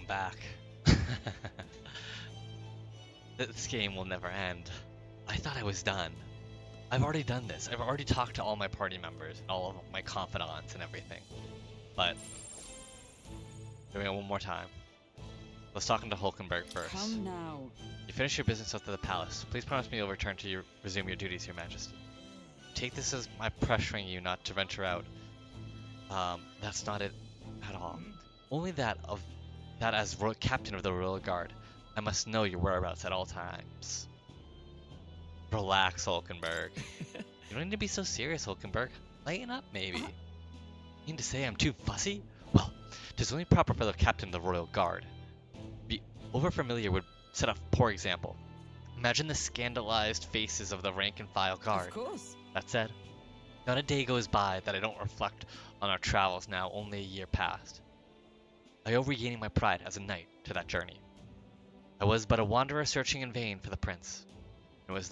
going back. This game will never end. I thought I was done. I've already done this. I've already talked to all my party members and all of my confidants and everything. But doing it one more time. Let's talk to Hulkenberg first. Come now. You finish your business at the palace. Please promise me you'll return to resume your duties, Your Majesty. Take this as my pressuring you not to venture out. That's not it at all. Only that as captain of the Royal Guard, I must know your whereabouts at all times. Relax, Hulkenberg. You don't need to be so serious, Hulkenberg. Lighten up, maybe. You mean to say I'm too fussy? Well, 'tis only proper for the captain of the Royal Guard. Be overfamiliar would set a poor example. Imagine the scandalized faces of the rank-and-file guard. Of course. That said, not a day goes by that I don't reflect on our travels now only a year past. I owe regaining my pride as a knight to that journey. I was but a wanderer searching in vain for the prince. It was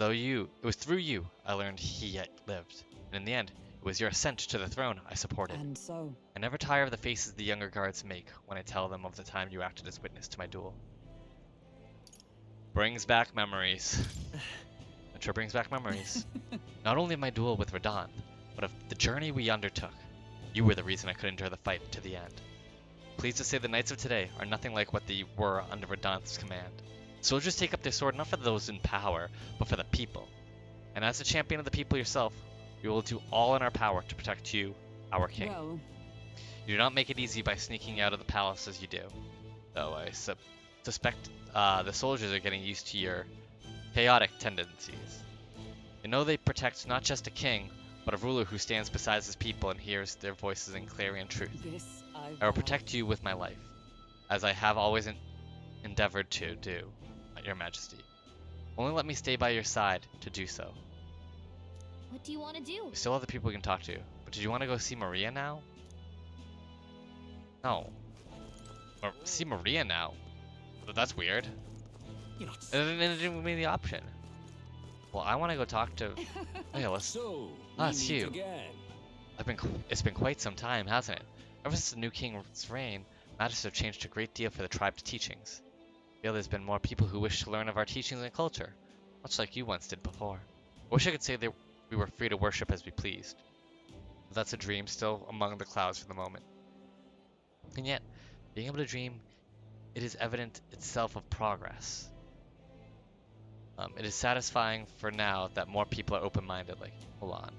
through you I learned he yet lived, and in the end, it was your ascent to the throne I supported. And so, I never tire of the faces the younger guards make when I tell them of the time you acted as witness to my duel. Brings back memories. It sure brings back memories. Not only of my duel with Radon, but of the journey we undertook. You were the reason I could endure the fight to the end. Pleased to say the knights of today are nothing like what they were under Radon's command. Soldiers take up their sword not for those in power, but for the people. And as the champion of the people yourself, we will do all in our power to protect you, our king. well, You do not make it easy by sneaking out of the palace as you do, though I suspect the soldiers are getting used to your chaotic tendencies. They know they protect not just a king, but a ruler who stands beside his people and hears their voices in clarion truth. this I will protect you with my life, as I have always endeavored to do, Your Majesty. Only let me stay by your side to do so. What do you want to do? We still have the people we can talk to, but did you want to go see Maria now? No. Or see Maria now? That's weird. You're It didn't give me the option. Well, I want to go talk to. Oh yeah, let's. So, It's we meet you. again. It's been quite some time, hasn't it? Ever since the new king's reign, matters have changed a great deal for the tribe's teachings. I feel there's been more people who wish to learn of our teachings and culture, much like you once did before. I wish I could say that we were free to worship as we pleased. But that's a dream still among the clouds for the moment. And yet, being able to dream, it is evident itself of progress. It is satisfying for now that more people are open-minded. Like, hold on.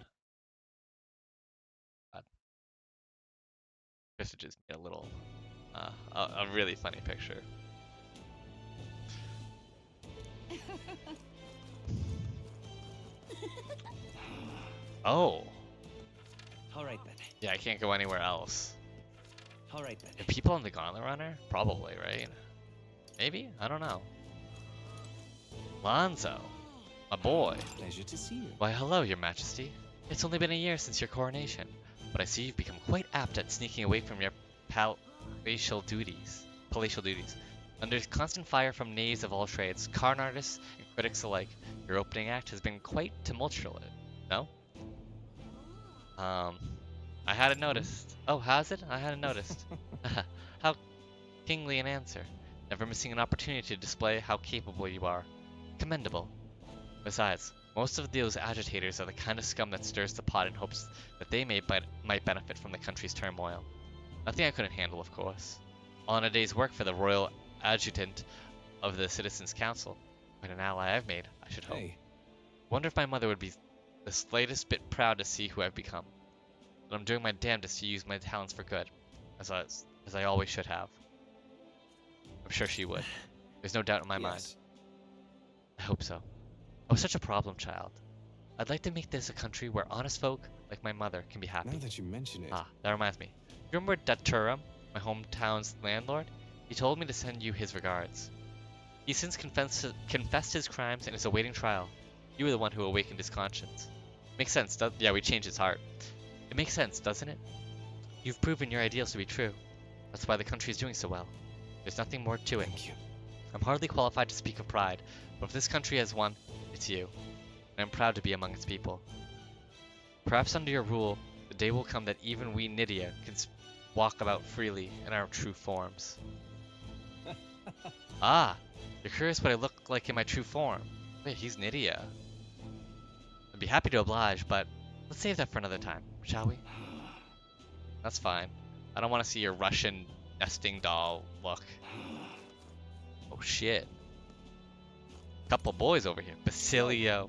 God. Krista just made a little, a really funny picture. Oh, All right then. yeah, I can't go anywhere else. All right then. Are people on the Gauntlet Runner? Probably, right? Maybe? I don't know. Lonzo, my boy. Pleasure to see you. Why, hello, Your Majesty. It's only been a year since your coronation, but I see you've become quite apt at sneaking away from your palatial duties. Under constant fire from knaves of all trades, con artists and critics alike, your opening act has been quite tumultuous. No? I hadn't noticed. Oh, has it? I hadn't noticed. How kingly an answer. Never missing an opportunity to display how capable you are. Commendable. Besides, most of those agitators are the kind of scum that stirs the pot in hopes that they might benefit from the country's turmoil. Nothing I couldn't handle, of course. All in a day's work for the royal adjutant of the Citizens' Council. Quite an ally I've made, I should hope. Hey, Wonder if my mother would be the slightest bit proud to see who I've become. But I'm doing my damnedest to use my talents for good, as I always should have. I'm sure she would. There's no doubt in my mind. yes. I hope so. I was such a problem child. I'd like to make this a country where honest folk, like my mother, can be happy. Now that you mention it, Ah, that reminds me. You remember Daturum, my hometown's landlord? He told me to send you his regards. He since confessed his crimes and is awaiting trial. You were the one who awakened his conscience. Makes sense, yeah, we changed his heart. It makes sense, doesn't it? You've proven your ideals to be true. That's why the country is doing so well. There's nothing more to it. thank you. I'm hardly qualified to speak of pride, but if this country has one, it's you. And I'm proud to be among its people. Perhaps under your rule, the day will come that even we Nydia can walk about freely in our true forms. Ah, you're curious what I look like in my true form. Wait, he's Nydia. I'd be happy to oblige, but let's save that for another time, shall we? That's fine. I don't want to see your Russian nesting doll look. Oh shit. Couple boys over here. Basilio.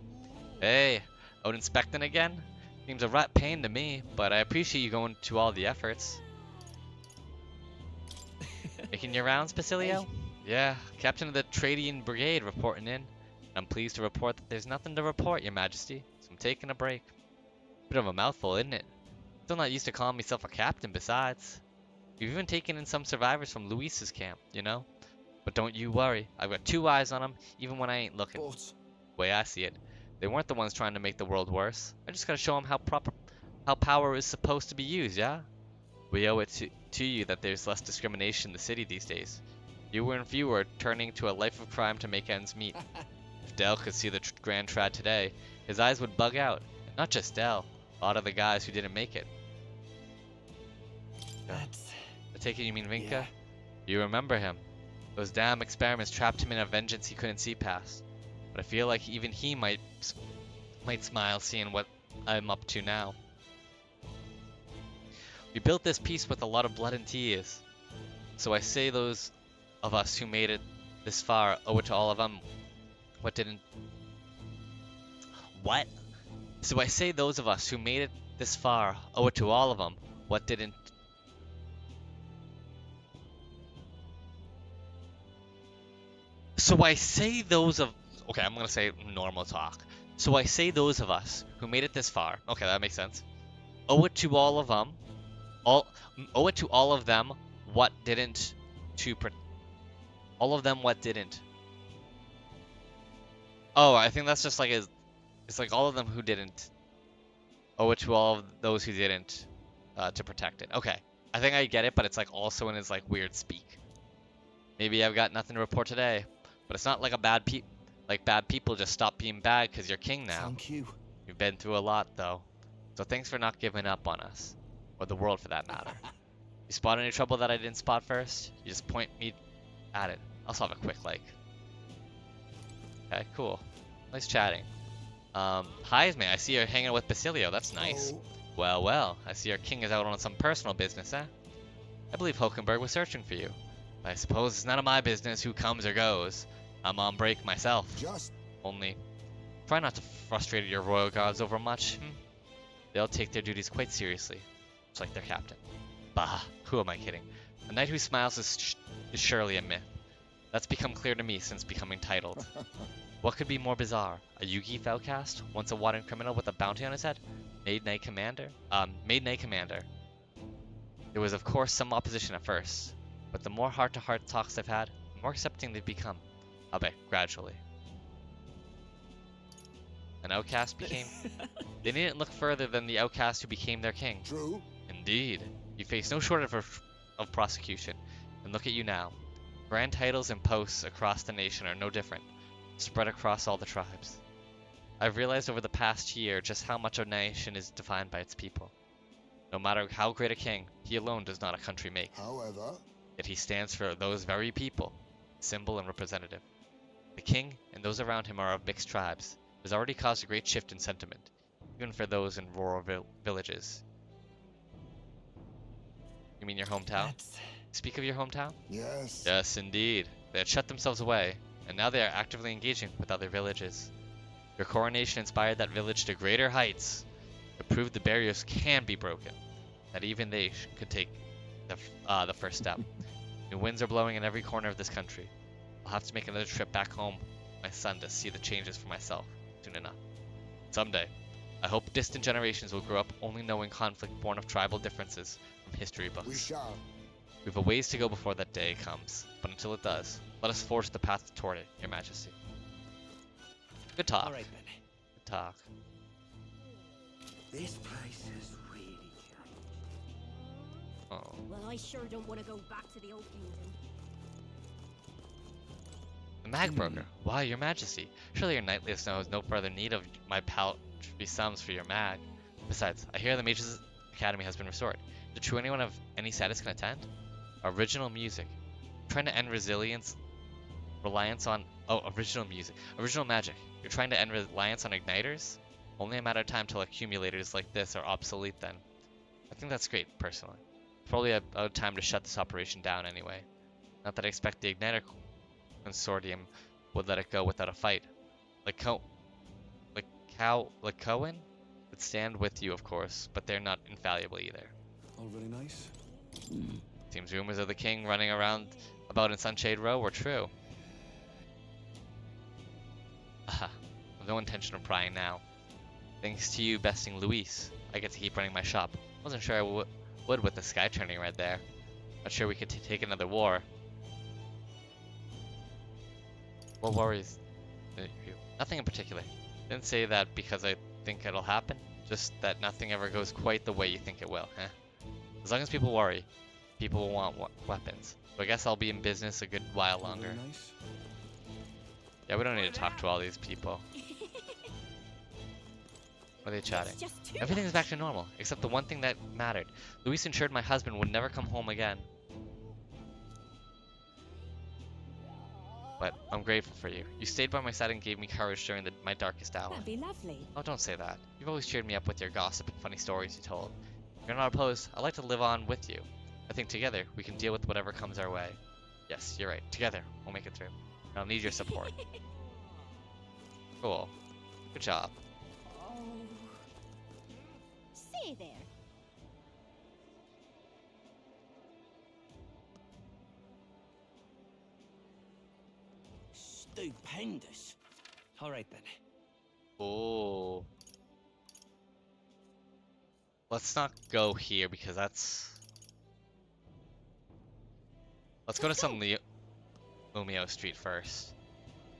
Hey, out inspecting again? Seems a rat pain to me, but I appreciate you going to all the efforts. Making your rounds, Basilio? Yeah, Captain of the Trading Brigade reporting in. I'm pleased to report that there's nothing to report, Your Majesty, so I'm taking a break. Bit of a mouthful, isn't it? Still not used to calling myself a captain, besides. We've even taken in some survivors from Luis's camp, you know? But don't you worry, I've got two eyes on them, even when I ain't looking. Way I see it, they weren't the ones trying to make the world worse. I just gotta show them how power is supposed to be used, yeah? We owe it to you that there's less discrimination in the city these days. Fewer and fewer are turning to a life of crime to make ends meet. If Dell could see the Grand Trad today, his eyes would bug out. And not just Dell, a lot of the guys who didn't make it. That's... I take it you mean Vinka? Yeah. You remember him. Those damn experiments trapped him in a vengeance he couldn't see past. But I feel like even he might smile seeing what I'm up to now. We built this piece with a lot of blood and tears. So I say those of us who made it this far owe it to all of them. What didn't... What? So I say those of us who made it this far owe it to all of them. What didn't... So I say those of... Okay, I'm gonna say normal talk. So I say those of us who made it this far. Okay, that makes sense. Owe it to all of them. Owe it to all of them what didn't all of them what didn't. Oh, I think that's just like it's like all of them who didn't. Owe it to all of those who didn't to protect it. Okay, I think I get it, but it's like also in his like weird speak. Maybe I've got nothing to report today, but it's not like bad people just stop being bad because you're king now. Thank you. You've been through a lot though, so thanks for not giving up on us, or the world for that matter. You spot any trouble that I didn't spot first, you just point me at it. I'll solve it quick like. Okay, cool. Nice chatting. Hi, Ismay. I see you're hanging out with Basilio. That's nice. Oh. Well, well. I see our king is out on some personal business, eh? I believe Hulkenberg was searching for you. But I suppose it's none of my business who comes or goes. I'm on break myself. Only, try not to frustrate your royal guards over much. They'll take their duties quite seriously. Just like their captain. Bah, who am I kidding? A knight who smiles is surely a myth. That's become clear to me since becoming titled. What could be more bizarre? A Yugi outcast, once a wanted criminal with a bounty on his head? Made Knight Commander? Made Knight Commander. There was of course some opposition at first, but the more heart-to-heart talks I've had, the more accepting they've become. Albeit gradually. An outcast became... They didn't look further than the outcast who became their king. True. Indeed. You face no shortage of prosecution. And look at you now. Grand titles and posts across the nation are no different, spread across all the tribes. I've realized over the past year just how much a nation is defined by its people. No matter how great a king, he alone does not a country make. However, Yet he stands for those very people, symbol and representative. The king and those around him are of mixed tribes. It has already caused a great shift in sentiment, even for those in rural villages. You mean your hometown? Speak of your hometown? yes. Yes, indeed. They had shut themselves away, and now they are actively engaging with other villages. Your coronation inspired that village to greater heights. It proved the barriers can be broken, that even they could take the first step. New winds are blowing in every corner of this country. I'll have to make another trip back home with my son to see the changes for myself soon enough. Someday, I hope distant generations will grow up only knowing conflict born of tribal differences from history We books. shall. We've a ways to go before that day comes, but until it does, let us forge the path toward it, Your Majesty. Good talk. All right then. Good talk. This place is really Oh. Well, I sure don't want to go back to the old building. The Mag Broker. Why, Your Majesty? Surely your knightliest knows no further need of my paltry sums for your mag. Besides, I hear the Mage's Academy has been restored. Is it true anyone of any status can attend? Original music. Trying to end reliance on original music, original magic. You're trying to end reliance on igniters? Only a matter of time till accumulators like this are obsolete then. I think that's great, personally. Probably a time to shut this operation down anyway. Not that I expect the igniter consortium would let it go without a fight. Like Cohen would stand with you, of course, but they're not infallible either. All really nice. Seems rumors of the king running around about in Sunshade Row were true. Aha, no intention of prying now. Thanks to you besting Luis, I get to keep running my shop. Wasn't sure I would with the sky turning red there. Not sure we could take another war. What worries you? Nothing in particular. Didn't say that because I think it'll happen. Just that nothing ever goes quite the way you think it will, huh? As long as people worry, people will want weapons. So I guess I'll be in business a good while longer. Really nice. Yeah, we don't need to talk to all these people. What are they chatting? Everything's back to normal, except the one thing that mattered. Luis ensured my husband would never come home again. But I'm grateful for you. You stayed by my side and gave me courage during my darkest hour. That'd be lovely. Oh, don't say that. You've always cheered me up with your gossip and funny stories you told. If you're not opposed, I'd like to live on with you. I think together, we can deal with whatever comes our way. Yes, you're right. Together, we'll make it through. And I'll need your support. Cool. Good job. Oh. Say there. Stupendous. All right then. Oh. Let's not go here because that's... Let's go to some Lumio Street first.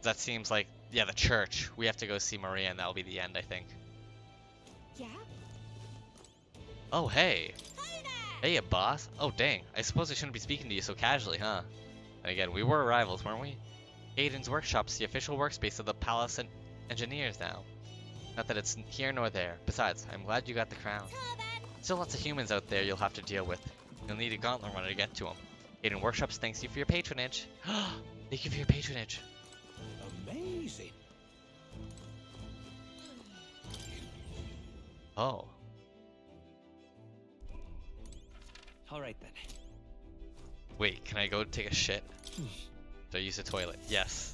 That seems like, yeah, the church. We have to go see Maria and that'll be the end, I think. Yeah? Oh, hey. Hey, boss. Oh, dang. I suppose I shouldn't be speaking to you so casually, huh? And again, we were rivals, weren't we? Aiden's workshop's the official workspace of the Palace and Engineers now. Not that it's here nor there. Besides, I'm glad you got the crown. Still lots of humans out there you'll have to deal with. You'll need a gauntlet runner to get to them. Aiden Workshops thanks you for your patronage. Thank you for your patronage. Amazing. Oh. All right then. Wait, can I go take a shit? Do I use the toilet? Yes.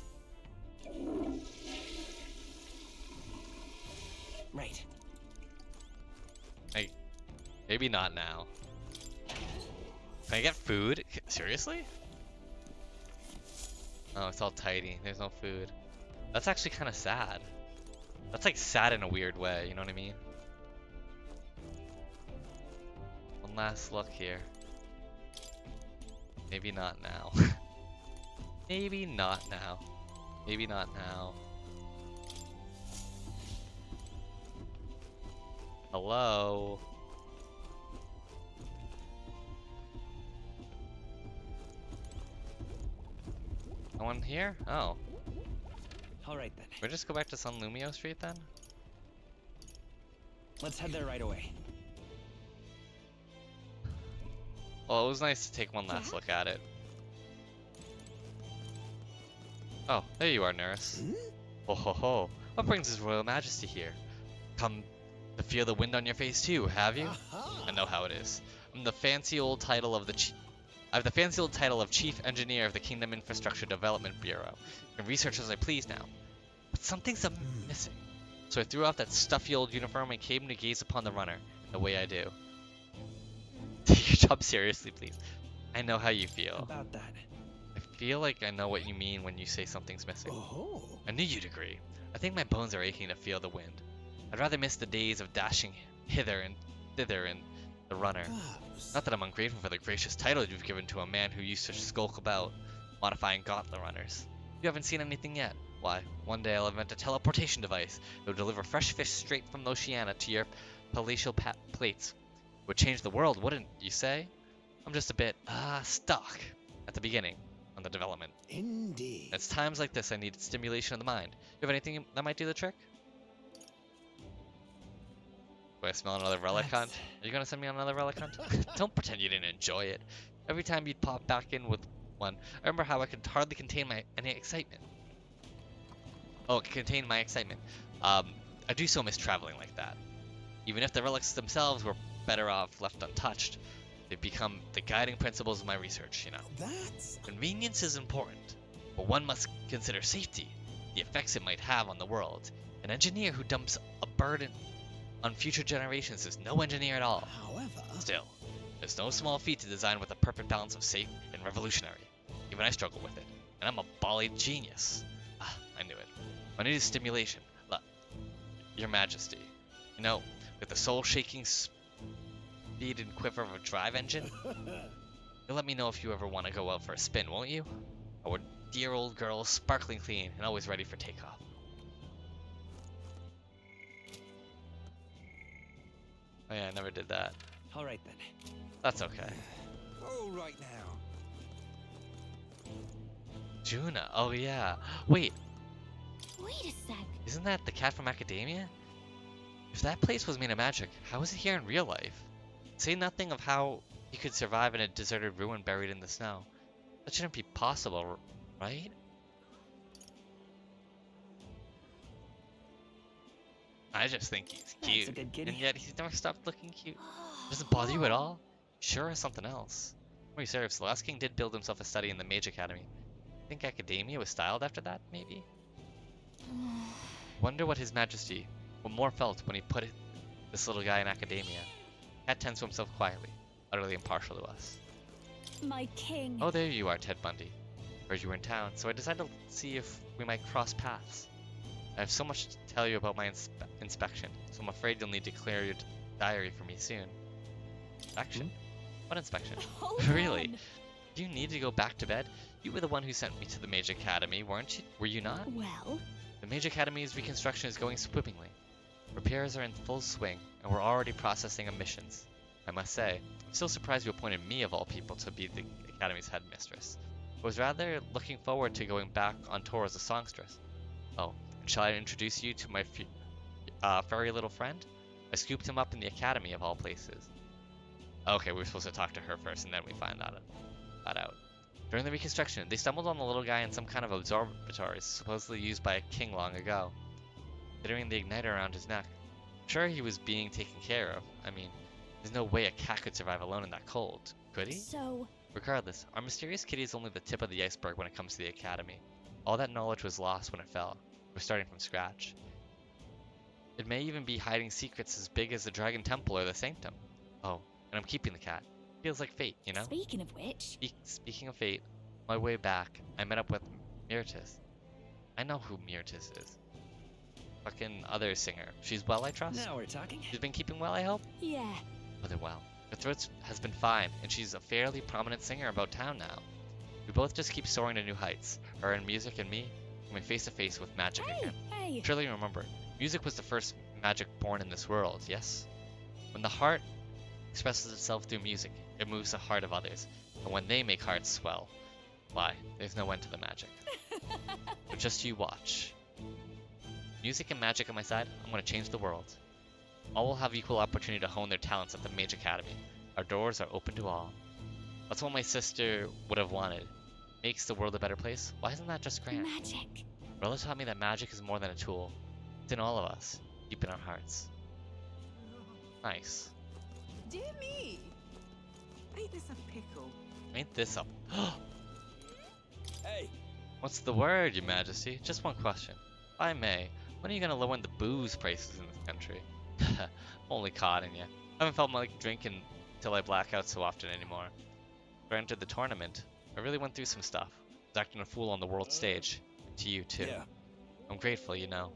Right. Maybe not now. Can I get food? Seriously? Oh, it's all tidy. There's no food. That's actually kind of sad. That's like sad in a weird way, you know what I mean? One last look here. Maybe not now. Maybe not now. Maybe not now. Hello? No one here? Oh. All right then. Can we just go back to San Lumio Street then? Let's head there right away. Well, it was nice to take one last look at it. Oh, there you are, Neris. Oh ho ho. What brings His Royal Majesty here? Come to feel the wind on your face too, have you? I know how it is. I have the fancy old title of Chief Engineer of the Kingdom Infrastructure Development Bureau. I can research as I please now. But something's missing. So I threw off that stuffy old uniform and came to gaze upon the runner, the way I do. Take your job seriously, please. I know how you feel. About that. I feel like I know what you mean when you say something's missing. Oh. I knew you'd agree. I think my bones are aching to feel the wind. I'd rather miss the days of dashing hither and thither in the runner. Not that I'm ungrateful for the gracious title you've given to a man who used to skulk about, modifying gauntlet runners. You haven't seen anything yet. Why, one day I'll invent a teleportation device that will deliver fresh fish straight from Oceania to your palatial plates. It would change the world, wouldn't you say? I'm just a bit, stuck at the beginning on the development. Indeed. It's times like this I need stimulation of the mind. You have anything that might do the trick? Do I smell another relic hunt? Are you gonna send me on another relic hunt? Don't pretend you didn't enjoy it. Every time you'd pop back in with one, I remember how I could hardly contain any excitement. Oh, contain my excitement. I do so miss traveling like that. Even if the relics themselves were better off left untouched, they've become the guiding principles of my research, you know. That's... Convenience is important, but one must consider safety, the effects it might have on the world. An engineer who dumps a burden on future generations is no engineer at all. However... Still, it's no small feat to design with a perfect balance of safe and revolutionary. Even I struggle with it, and I'm a bally genius. Ah, I knew it. I needed stimulation. Look, Your Majesty. You know, with the soul-shaking speed and quiver of a drive engine? You'll let me know if you ever want to go out for a spin, won't you? Our dear old girl, sparkling clean and always ready for takeoff. Oh yeah, I never did that. All right then. That's okay. All right now. Juna, oh yeah. Wait, Wait a sec. isn't that the cat from Academia? If that place was made of magic, how is it here in real life? Say nothing of how he could survive in a deserted ruin buried in the snow. That shouldn't be possible, right? I just think he's That's cute. a good kitty. And yet he's never stopped looking cute. Doesn't bother you at all? Sure is something else. Wait, serious, the last king did build himself a study in the Mage Academy. Think Academia was styled after that, maybe? Wonder what His Majesty, what more felt when he put this little guy in Academia. Cat tends to himself quietly, utterly impartial to us. My king. Oh, there you are, Ted Bundy. Heard you were in town, so I decided to see if we might cross paths. I have so much to tell you about my inspection, so I'm afraid you'll need to clear your diary for me soon. Inspection? What inspection? Hold Really? on. Do you need to go back to bed? You were the one who sent me to the Mage Academy, weren't you? Were you not? Well, The Mage Academy's reconstruction is going swimmingly. Repairs are in full swing, and we're already processing emissions. I must say, I'm still surprised you appointed me of all people to be the Academy's headmistress. I was rather looking forward to going back on tour as a songstress. Oh, and shall I introduce you to my furry little friend? I scooped him up in the Academy of all places. Okay, we were supposed to talk to her first, and then we find that out. During the reconstruction, they stumbled on the little guy in some kind of observatory supposedly used by a king long ago. Considering the igniter around his neck, I'm sure he was being taken care of. I mean, there's no way a cat could survive alone in that cold, could he? so Regardless, our mysterious kitty is only the tip of the iceberg when it comes to the Academy. All that knowledge was lost when it fell. We're starting from scratch. It may even be hiding secrets as big as the Dragon Temple or the Sanctum. Oh, and I'm keeping the cat. Feels like fate, you know? speaking of which, Speaking of fate, on my way back, I met up with Myrtis. I know who Myrtis is. Fucking other singer. She's well, I trust? Now we're talking. She's been keeping well, I hope? yeah. Oh, they're well. Her throat has been fine, and she's a fairly prominent singer about town now. We both just keep soaring to new heights. Her in music and me, coming face to face with magic Hey, again. hey. Surely you remember, music was the first magic born in this world, yes? When the heart expresses itself through music, it moves the heart of others. And when they make hearts swell, why, there's no end to the magic. But just you watch. Music and magic on my side, I'm going to change the world. All will have equal opportunity to hone their talents at the Mage Academy. Our doors are open to all. That's what my sister would have wanted. Makes the world a better place? Why isn't that just grand? Magic. Rella taught me that magic is more than a tool. It's in all of us, deep in our hearts. Nice. Dear me! Ain't this a pickle? Ain't this up? Hey, What's the word, Your Majesty? Just one question. If I may, when are you gonna lower the booze prices in this country? I'm only codding you. I haven't felt like drinking till I black out so often anymore. When I entered the tournament, I really went through some stuff. I was acting a fool on the world stage. To you, too. yeah. I'm grateful, you know.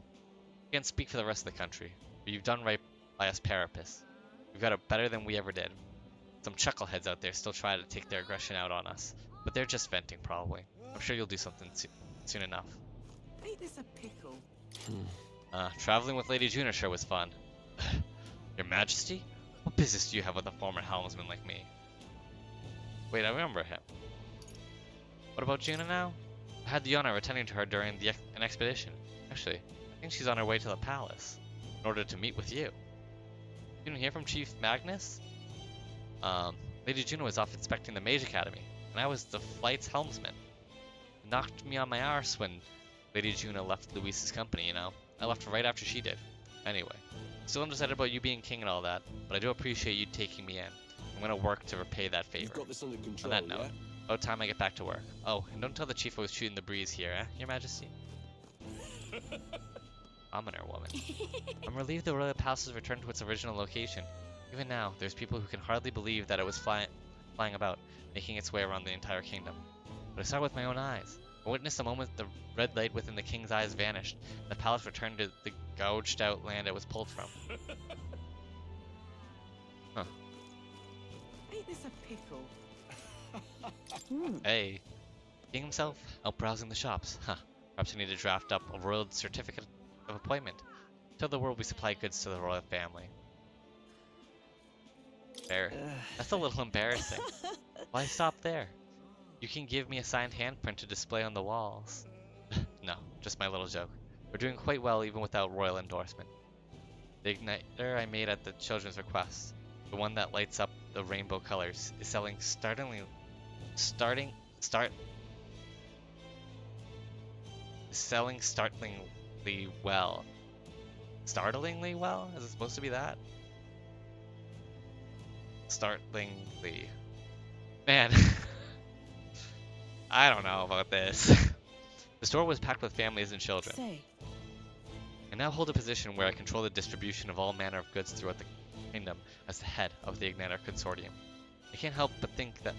I can't speak for the rest of the country, but you've done right by us Parapists. We've got it better than we ever did. Some chuckleheads out there still try to take their aggression out on us, but they're just venting probably. I'm sure you'll do something soon enough. Ain't this a pickle? Traveling with Lady Juna sure was fun. Your Majesty? What business do you have with a former helmsman like me? Wait, I remember him. What about Juna now? I had the honor of attending to her during an expedition. Actually, I think she's on her way to the palace in order to meet with you. You didn't hear from Chief Magnus? Lady Juna was off inspecting the Mage Academy. and I was the flight's helmsman. It knocked me on my arse when Lady Juna left Luis's company, you know? I left right after she did. Anyway, still undecided about you being king and all that, but I do appreciate you taking me in. I'm gonna work to repay that favor. You've got this under On control, that note, yeah? about time I get back to work. Oh, and don't tell the chief I was shooting the breeze here, eh, Your Majesty? Commoner woman. I'm relieved the royal palace has returned to its original location. Even now, there's people who can hardly believe that it was flying about, making its way around the entire kingdom. But I saw it with my own eyes. I witnessed the moment the red light within the king's eyes vanished, and the palace returned to the gouged out land it was pulled from. Huh. Ain't this a pickle? Hey. King himself, out browsing the shops. Huh. Perhaps you need to draft up a royal certificate of appointment. Tell the world we supply goods to the royal family. There. That's a little embarrassing. Why stop there? You can give me a signed handprint to display on the walls. No, just my little joke. We're doing quite well even without royal endorsement. The igniter I made at the children's request, the one that lights up the rainbow colors, is selling startlingly well. Startlingly well? Is it supposed to be that? Startlingly. Man. I don't know about this. The store was packed with families and children. Say, I now hold a position where I control the distribution of all manner of goods throughout the kingdom as the head of the Igniter Consortium. I can't help but think that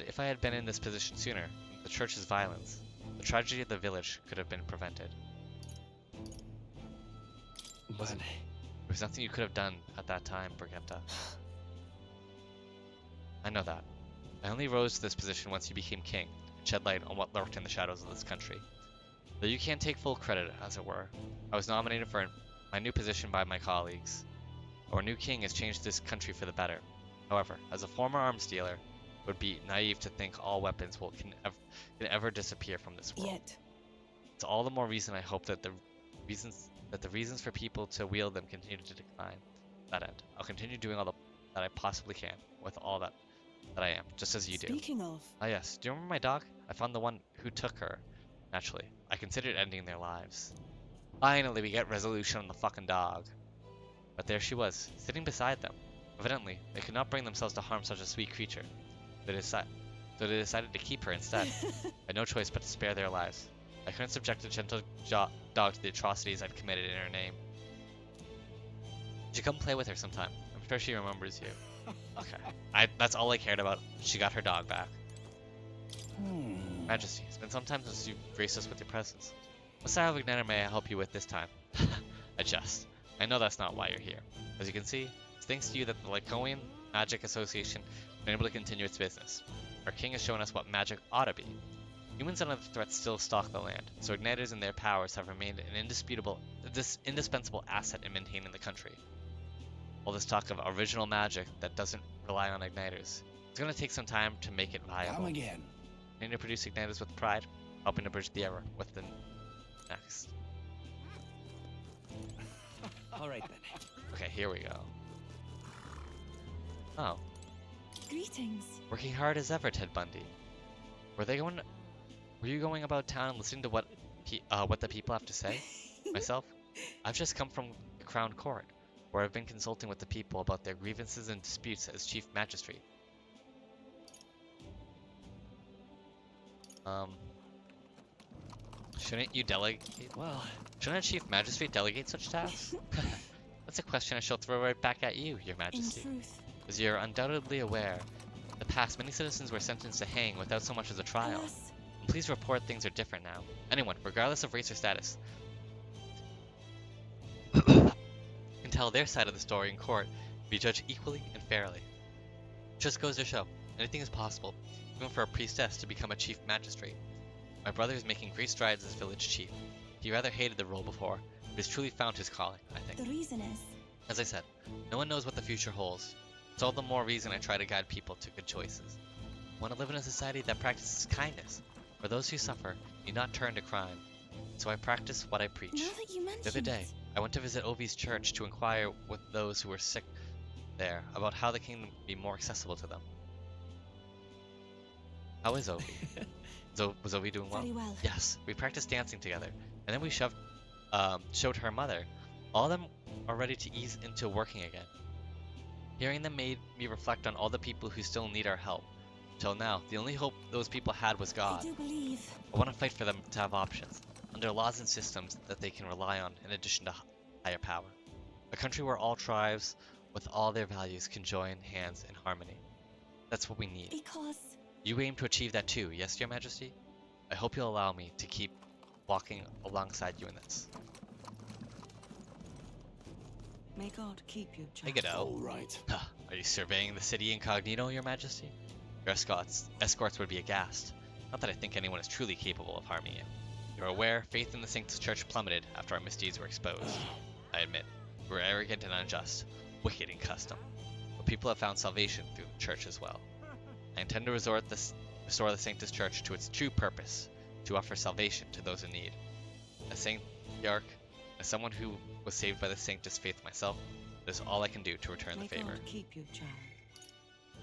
if I had been in this position sooner, the church's violence, the tragedy of the village could have been prevented. But There was nothing you could have done at that time, Brigitte. I know that. I only rose to this position once you became king, and shed light on what lurked in the shadows of this country. Though you can't take full credit, as it were, I was nominated for my new position by my colleagues. Our new king has changed this country for the better. However, as a former arms dealer, it would be naive to think all weapons can ever disappear from this world. yet. It's all the more reason I hope that the reasons for people to wield them continue to decline. To that end, I'll continue doing all that I possibly can with all that I am, just as you do. Speaking of, Ah yes, do you remember my dog? I found the one who took her. Naturally, I considered ending their lives. Finally, we get resolution on the fucking dog. But there she was, sitting beside them. Evidently, they could not bring themselves to harm such a sweet creature. So they decided to keep her instead. I had no choice but to spare their lives. I couldn't subject a gentle dog to the atrocities I'd committed in her name. You should come play with her sometime. I'm sure she remembers you. Okay. That's all I cared about. She got her dog back. Majesty, it's been some time since you've graced us with your presence. What style of igniter may I help you with this time? I jest. I know that's not why you're here. As you can see, it's thanks to you that the Lycoian Magic Association has been able to continue its business. Our king has shown us what magic ought to be. Humans and other threats still stalk the land, so igniters and their powers have remained an indispensable asset in maintaining the country. All this talk of original magic that doesn't rely on igniters, it's going to take some time to make it viable. come again. We need to produce igniters with pride, helping to bridge the error with the next. All right then. Okay, here we go. Oh, Greetings. working hard as ever, Ted Bundy. Were you going about town listening to what the people have to say? Myself, I've just come from the Crown Court, where I've been consulting with the people about their grievances and disputes as Chief Magistrate. Shouldn't you delegate? Well, Shouldn't a Chief Magistrate delegate such tasks? That's a question I shall throw right back at you, Your In Majesty. truth, As you're undoubtedly aware, in the past many citizens were sentenced to hang without so much as a trial. alas, And please report things are different now. Anyone, regardless of race or status, can tell their side of the story in court and be judged equally and fairly. Just goes to show, anything is possible, even for a priestess to become a chief magistrate. My brother is making great strides as village chief. He rather hated the role before, but has truly found his calling, I think. the reason is, As I said, no one knows what the future holds. It's all the more reason I try to guide people to good choices. I want to live in a society that practices kindness, where those who suffer need not turn to crime. So I practice what I preach. now that you mention The other day, it, I went to visit Ovi's church to inquire with those who were sick there about how the kingdom could be more accessible to them. How is Ovi? Was Ovi doing well? Very well. Yes, we practiced dancing together, and then we showed her mother. All of them are ready to ease into working again. Hearing them made me reflect on all the people who still need our help. Till now, the only hope those people had was I God. do believe. I want to fight for them to have options, under laws and systems that they can rely on in addition to higher power. A country where all tribes, with all their values, can join hands in harmony. That's what we need. Because You aim to achieve that too, yes, Your Majesty? I hope you'll allow me to keep walking alongside you in this. May God keep you, Hey, child. Godot. All right. Are you surveying the city incognito, Your Majesty? Your escorts would be aghast. Not that I think anyone is truly capable of harming you. You're aware, faith in the Sanctus Church plummeted after our misdeeds were exposed. I admit, we were arrogant and unjust, wicked in custom. But people have found salvation through the Church as well. I intend to restore the Sanctus Church to its true purpose, to offer salvation to those in need. As Saint Yark, as someone who was saved by the Sanctus faith myself, it is all I can do to return May the favor. God keep you, child.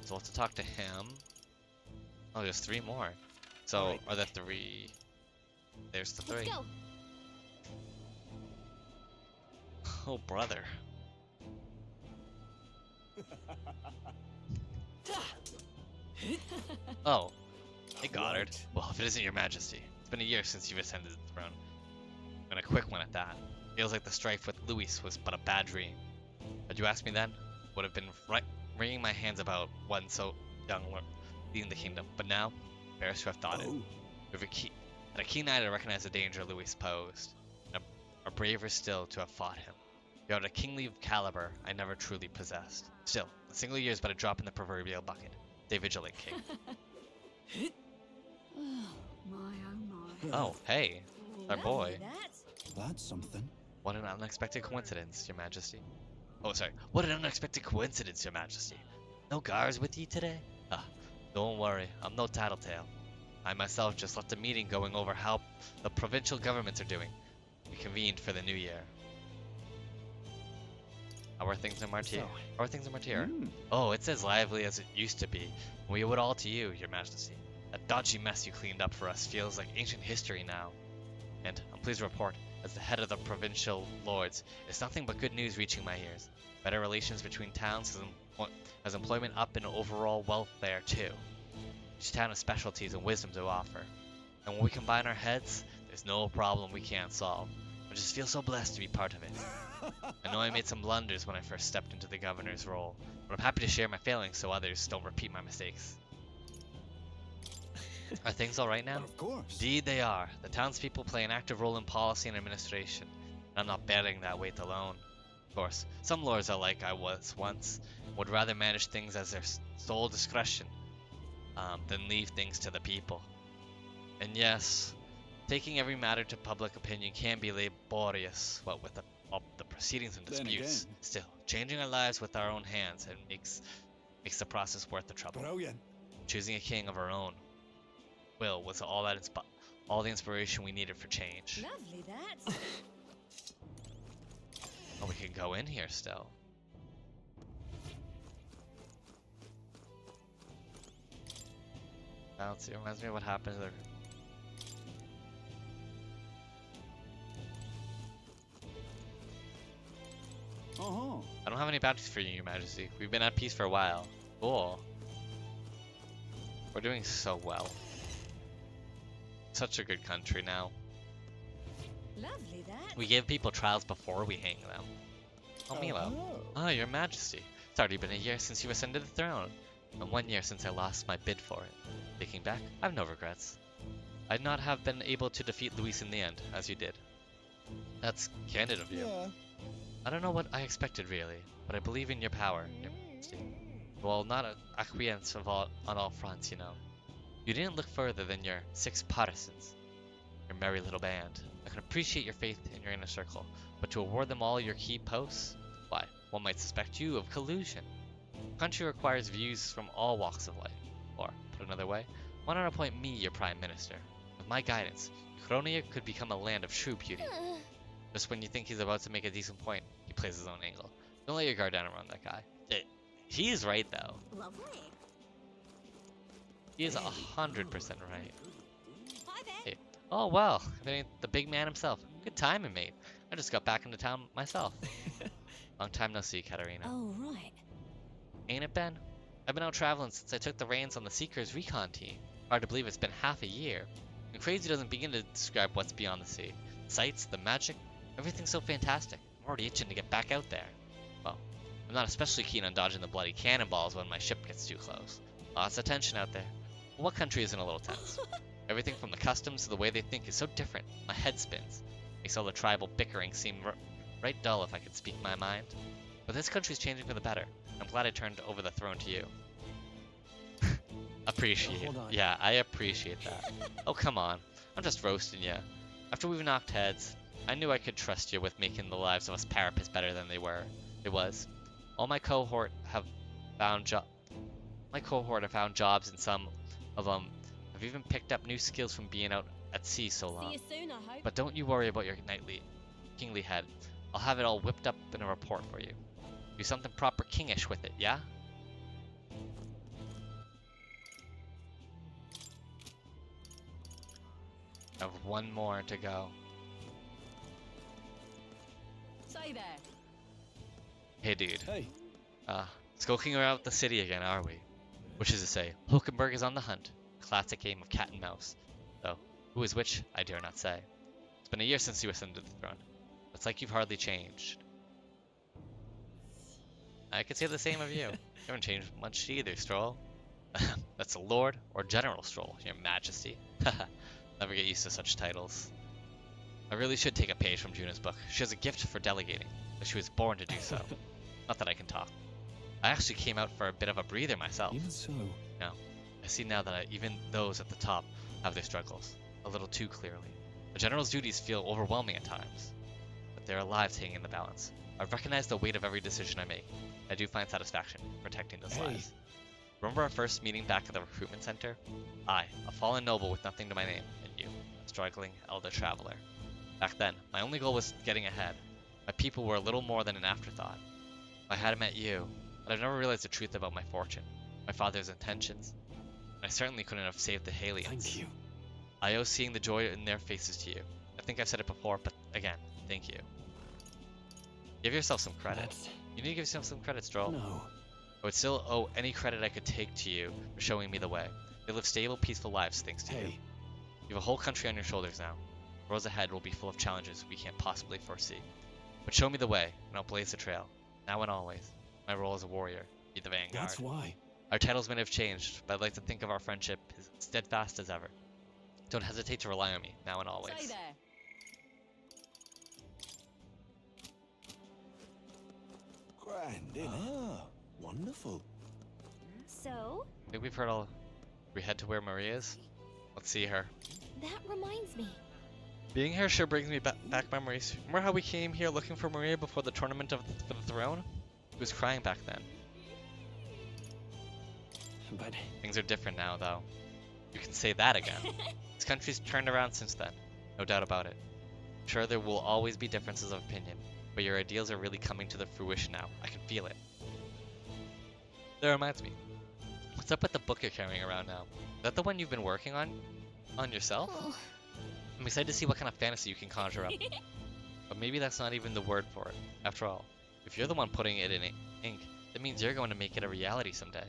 So we'll have to talk to him. Oh, there's 3 more. So Alright. are there 3? There's the 3. let's go. Oh, brother. Oh, hey Goddard. Right. Well, if it isn't Your Majesty, it's been a year since you've ascended the throne. And a quick one at that. Feels like the strife with Luis was but a bad dream. Had you asked me then, would have been wringing my hands about one so young leading the kingdom. But now, embarrassed to have thought it. Oh, With had a keen eye to recognize the danger Luis posed, and a braver still to have fought him. Beyond a kingly caliber I never truly possessed. Still, a single year is but a drop in the proverbial bucket. Stay vigilant, King. Oh, my, oh, my. Oh, hey, our boy. that's something. What an unexpected coincidence, Your Majesty. Oh, sorry. What an unexpected coincidence, Your Majesty. No guards with you today? Ah, don't worry. I'm no tattletale. I myself just left a meeting going over how the provincial governments are doing. We convened for the new year. How are things in Martyr? So- How are things in Martyr? Hmm. Oh, it's as lively as it used to be. We owe it all to you, Your Majesty. That dodgy mess you cleaned up for us feels like ancient history now. And I'm pleased to report, as the head of the provincial lords, it's nothing but good news reaching my ears. Better relations between towns has employment up and overall welfare too. Each town has specialties and wisdom to offer. And when we combine our heads, there's no problem we can't solve. I just feel so blessed to be part of it. I know I made some blunders when I first stepped into the governor's role, but I'm happy to share my failings so others don't repeat my mistakes. Are things alright now? But of course. Indeed they are. The townspeople play an active role in policy and administration, and I'm not bearing that weight alone. Of course, some lords are like I was once, would rather manage things as their sole discretion, than leave things to the people. And yes, taking every matter to public opinion can be laborious, what with all the proceedings and Then disputes. again- Still, changing our lives with our own hands and makes the process worth the trouble. Brilliant. Choosing a king of our own will was all the inspiration we needed for change. Lovely, that. Oh, we can go in here still. Bouncy. It reminds me of what happened to the... Uh-huh. I don't have any bounties for you, Your Majesty. We've been at peace for a while. Cool. We're doing so well. Such a good country now. Lovely, that. We give people trials before we hang them. Oh, Milo. Oh, Your Majesty. It's already been a year since you ascended the throne, and 1 year since I lost my bid for it. Thinking back, I have no regrets. I'd not have been able to defeat Luis in the end, as you did. That's candid of you. Yeah. I don't know what I expected really, but I believe in your power, Your Majesty. Well, not an acquiesce on all fronts, you know. You didn't look further than your 6 partisans, your merry little band. I can appreciate your faith in your inner circle, but to award them all your key posts? Why, one might suspect you of collusion. The country requires views from all walks of life. Or, put another way, why not appoint me your prime minister? With my guidance, Uchronia could become a land of true beauty. Just when you think he's about to make a decent point, he plays his own angle. Don't let your guard down around that guy. He is right, though. Lovely. He is 100% right. Hi there. Hey. Oh, well, if it ain't the big man himself. Good timing, mate. I just got back into town myself. Long time no see, Katerina. Oh, right. Ain't it, Ben? I've been out traveling since I took the reins on the Seekers recon team. Hard to believe it's been half a year. And crazy doesn't begin to describe what's beyond the sea. The sights, the magic, everything's so fantastic. I'm already itching to get back out there. Well, I'm not especially keen on dodging the bloody cannonballs when my ship gets too close. Lots of tension out there. But what country isn't a little tense? Everything from the customs to the way they think is so different. My head spins. Makes all the tribal bickering seem right dull if I could speak my mind. But this country's changing for the better. I'm glad I turned over the throne to you. Appreciate. Hold on. Yeah, I appreciate that. Oh, come on. I'm just roasting you. After we've knocked heads, I knew I could trust you with making the lives of us Parapets better than they were. It was. All my cohort have found jobs, and some of them have even picked up new skills from being out at sea so See long. you soon, I hope. But don't you worry about your kingly head. I'll have it all whipped up in a report for you. Do something proper kingish with it, yeah? I have one more to go. Say there. Hey, dude. Hey. Skulking around the city again, are we? Which is to say, Hulkenberg is on the hunt. Classic game of cat and mouse. Though, who is which, I dare not say. It's been a year since you ascended the throne. It's like you've hardly changed. I could say the same of you. You haven't changed much either, Stroll. That's a Lord or General Stroll, Your Majesty. Never get used to such titles. I really should take a page from Juna's book. She has a gift for delegating, but she was born to do so. Not that I can talk. I actually came out for a bit of a breather myself. Even so. No, I see now that even those at the top have their struggles, a little too clearly. The general's duties feel overwhelming at times, but there are lives hanging in the balance. I recognize the weight of every decision I make. I do find satisfaction in protecting those lives. Remember our first meeting back at the recruitment center? I, a fallen noble with nothing to my name, and you, a struggling elder traveler. Back then, my only goal was getting ahead. My people were a little more than an afterthought. I had met you, but I've never realized the truth about my fortune, my father's intentions, and I certainly couldn't have saved the Halians. Thank you. I owe seeing the joy in their faces to you. I think I've said it before, but again, thank you. Give yourself some credit. That's... You need to give yourself some credit, Stroll. No. I would still owe any credit I could take to you for showing me the way. They live stable, peaceful lives thanks to you. Hey. You have a whole country on your shoulders now. The roads ahead will be full of challenges we can't possibly foresee. But show me the way, and I'll blaze the trail, now and always. My role as a warrior, be the vanguard. That's why. Our titles may have changed, but I'd like to think of our friendship as steadfast as ever. Don't hesitate to rely on me, now and always. Say there. Grand, innit? Ah, wonderful. So, I think we've heard all. We head to where Maria is. Let's see her. that reminds me. Being here sure brings me back memories. Remember how we came here looking for Maria before the tournament for the throne? She was crying back then. But Things are different now, though. You can say that again. This country's turned around since then, no doubt about it. Sure, there will always be differences of opinion, but your ideals are really coming to the fruition now. I can feel it. That reminds me. What's up with the book you're carrying around now? Is that the one you've been working on yourself? Oh, I'm excited to see what kind of fantasy you can conjure up. But maybe that's not even the word for it. After all, if you're the one putting it in ink, that means you're going to make it a reality someday.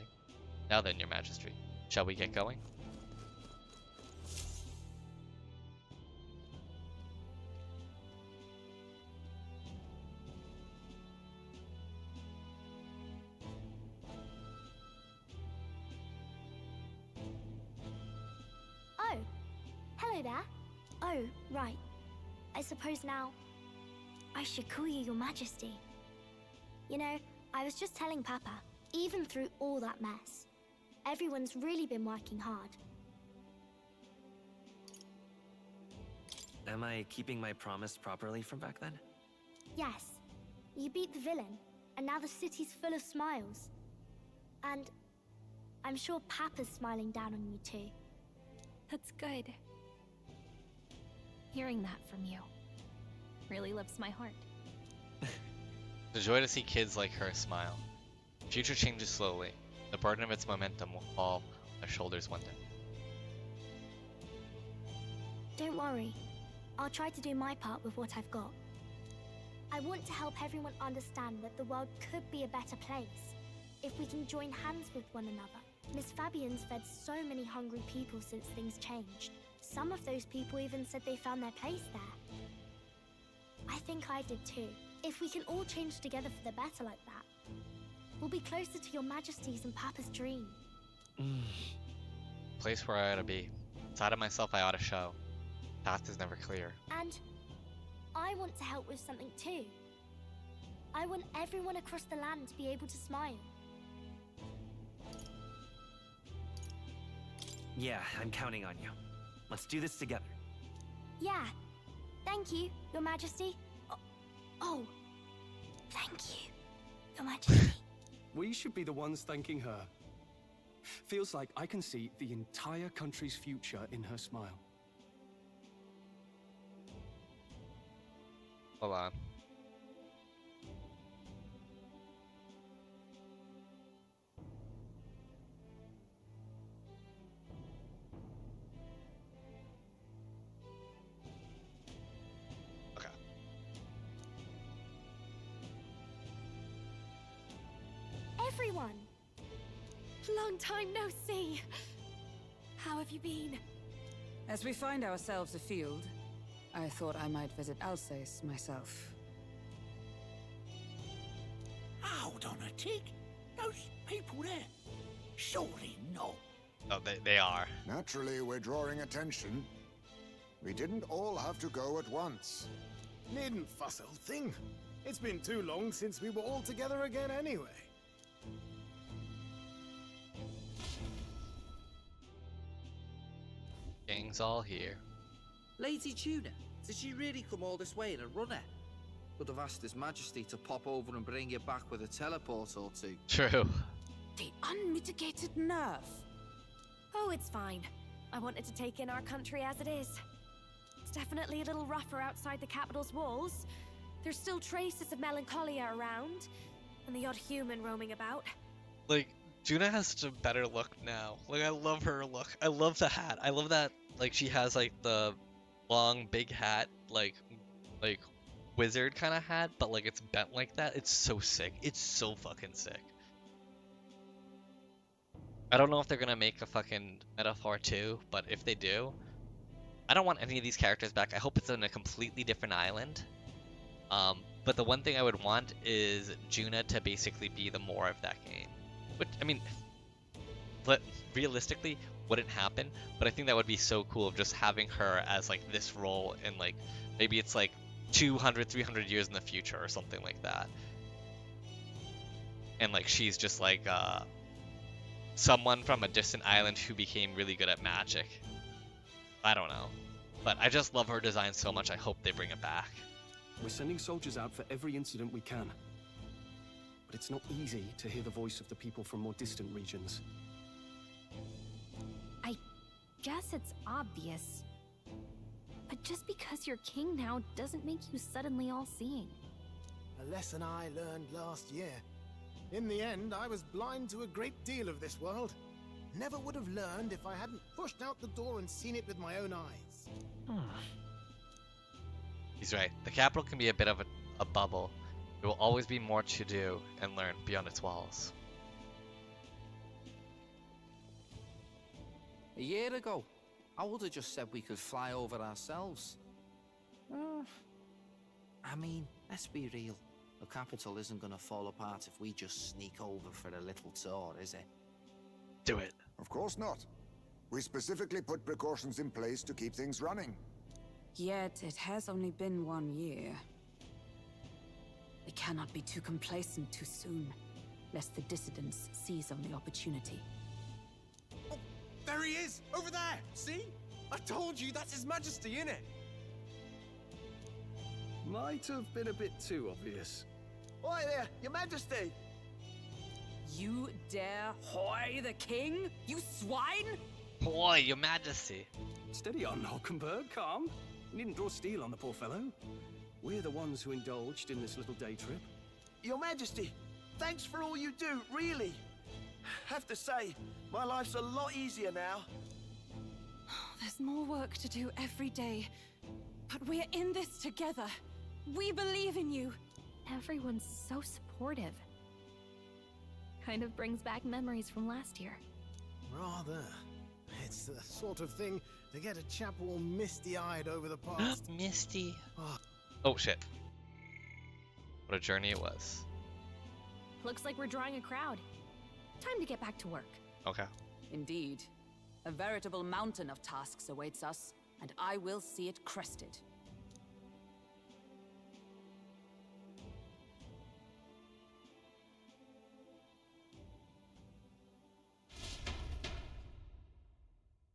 Now then, Your Majesty, shall we get going? Oh, hello there. Oh, right. I suppose now I should call you Your Majesty. You know, I was just telling Papa, even through all that mess, everyone's really been working hard. Am I keeping my promise properly from back then? Yes, you beat the villain, and now the city's full of smiles. And I'm sure Papa's smiling down on you too. That's good. Hearing that from you really lifts my heart. It's a joy to see kids like her smile. The future changes slowly. The burden of its momentum will fall their shoulders one day. Don't worry. I'll try to do my part with what I've got. I want to help everyone understand that the world could be a better place if we can join hands with one another. Miss Fabian's fed so many hungry people since things changed. Some of those people even said they found their place there. I think I did too. If we can all change together for the better like that, we'll be closer to your Majesty's and Papa's dream. Place where I ought to be. Inside of myself I ought to show. Path is never clear. And I want to help with something too. I want everyone across the land to be able to smile. Yeah, I'm counting on you. Let's do this together. Yeah. Thank you, Your Majesty. Oh. Thank you, Your Majesty. We should be the ones thanking her. Feels like I can see the entire country's future in her smile. Hold on. Okay. Everyone! Long time no see. How have you been? As we find ourselves afield, I thought I might visit Alsace myself. Hold on a tick. Those people there. Surely not. Oh, they are. Naturally, we're drawing attention. We didn't all have to go at once. Needn't fuss, old thing. It's been too long since we were all together again anyway. Gang's all here. Lady Tuna, did she really come all this way in a runner? Could have asked His Majesty to pop over and bring you back with a teleport or two. True. The unmitigated nerve. Oh, it's fine. I wanted to take in our country as it is. It's definitely a little rougher outside the capital's walls. There's still traces of melancholia around, and the odd human roaming about. Like, Juna has such a better look now. Like, I love her look. I love the hat. I love that, like, she has, like, the long, big hat, like wizard kind of hat, but, like, it's bent like that. It's so sick. It's so fucking sick. I don't know if they're gonna make a fucking Metaphor 2, but if they do, I don't want any of these characters back. I hope it's on a completely different island. But the one thing I would want is Juna to basically be the more of that game. Which, I mean, realistically, wouldn't happen, but I think that would be so cool, just having her as, like, this role, and, like, maybe it's, like, 200, 300 years in the future or something like that. And, like, she's just, like, someone from a distant island who became really good at magic. I don't know. But I just love her design so much, I hope they bring it back. We're sending soldiers out for every incident we can. But it's not easy to hear the voice of the people from more distant regions. I guess it's obvious. But just because you're king now doesn't make you suddenly all-seeing. A lesson I learned last year. In the end, I was blind to a great deal of this world. Never would have learned if I hadn't pushed out the door and seen it with my own eyes. He's right. The capital can be a bit of a bubble. There will always be more to do and learn beyond its walls. A year ago, I would have just said we could fly over ourselves. I mean, let's be real. The capital isn't gonna fall apart if we just sneak over for a little tour, is it? Do it. Of course not. We specifically put precautions in place to keep things running. Yet it has only been 1 year. We cannot be too complacent too soon, lest the dissidents seize on the opportunity. Oh, there he is! Over there! See? I told you, that's His Majesty, innit? Might have been a bit too obvious. Oi there, Your Majesty! You dare hoy the king? You swine! Boy, Your Majesty. Steady on, Hulkenberg, calm. You needn't draw steel on the poor fellow. We're the ones who indulged in this little day trip. Your Majesty, thanks for all you do, really. Have to say, My life's a lot easier now. There's more work to do every day. But we're in this together. We believe in you. Everyone's so supportive. Kind of brings back memories from last year. Rather. It's the sort of thing to get a chap all misty-eyed over the past. Misty. Oh. Oh shit. What a journey it was. Looks like we're drawing a crowd. Time to get back to work. Okay. Indeed. A veritable mountain of tasks awaits us, and I will see it crested.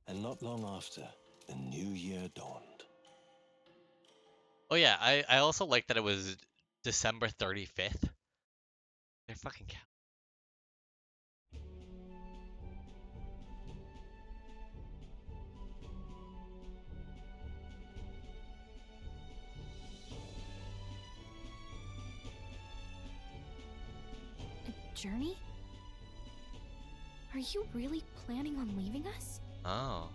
And not long after, the new year dawned. Oh yeah, I also like that it was December 35th. They're fucking cow. A journey? Are you really planning on leaving us? Oh.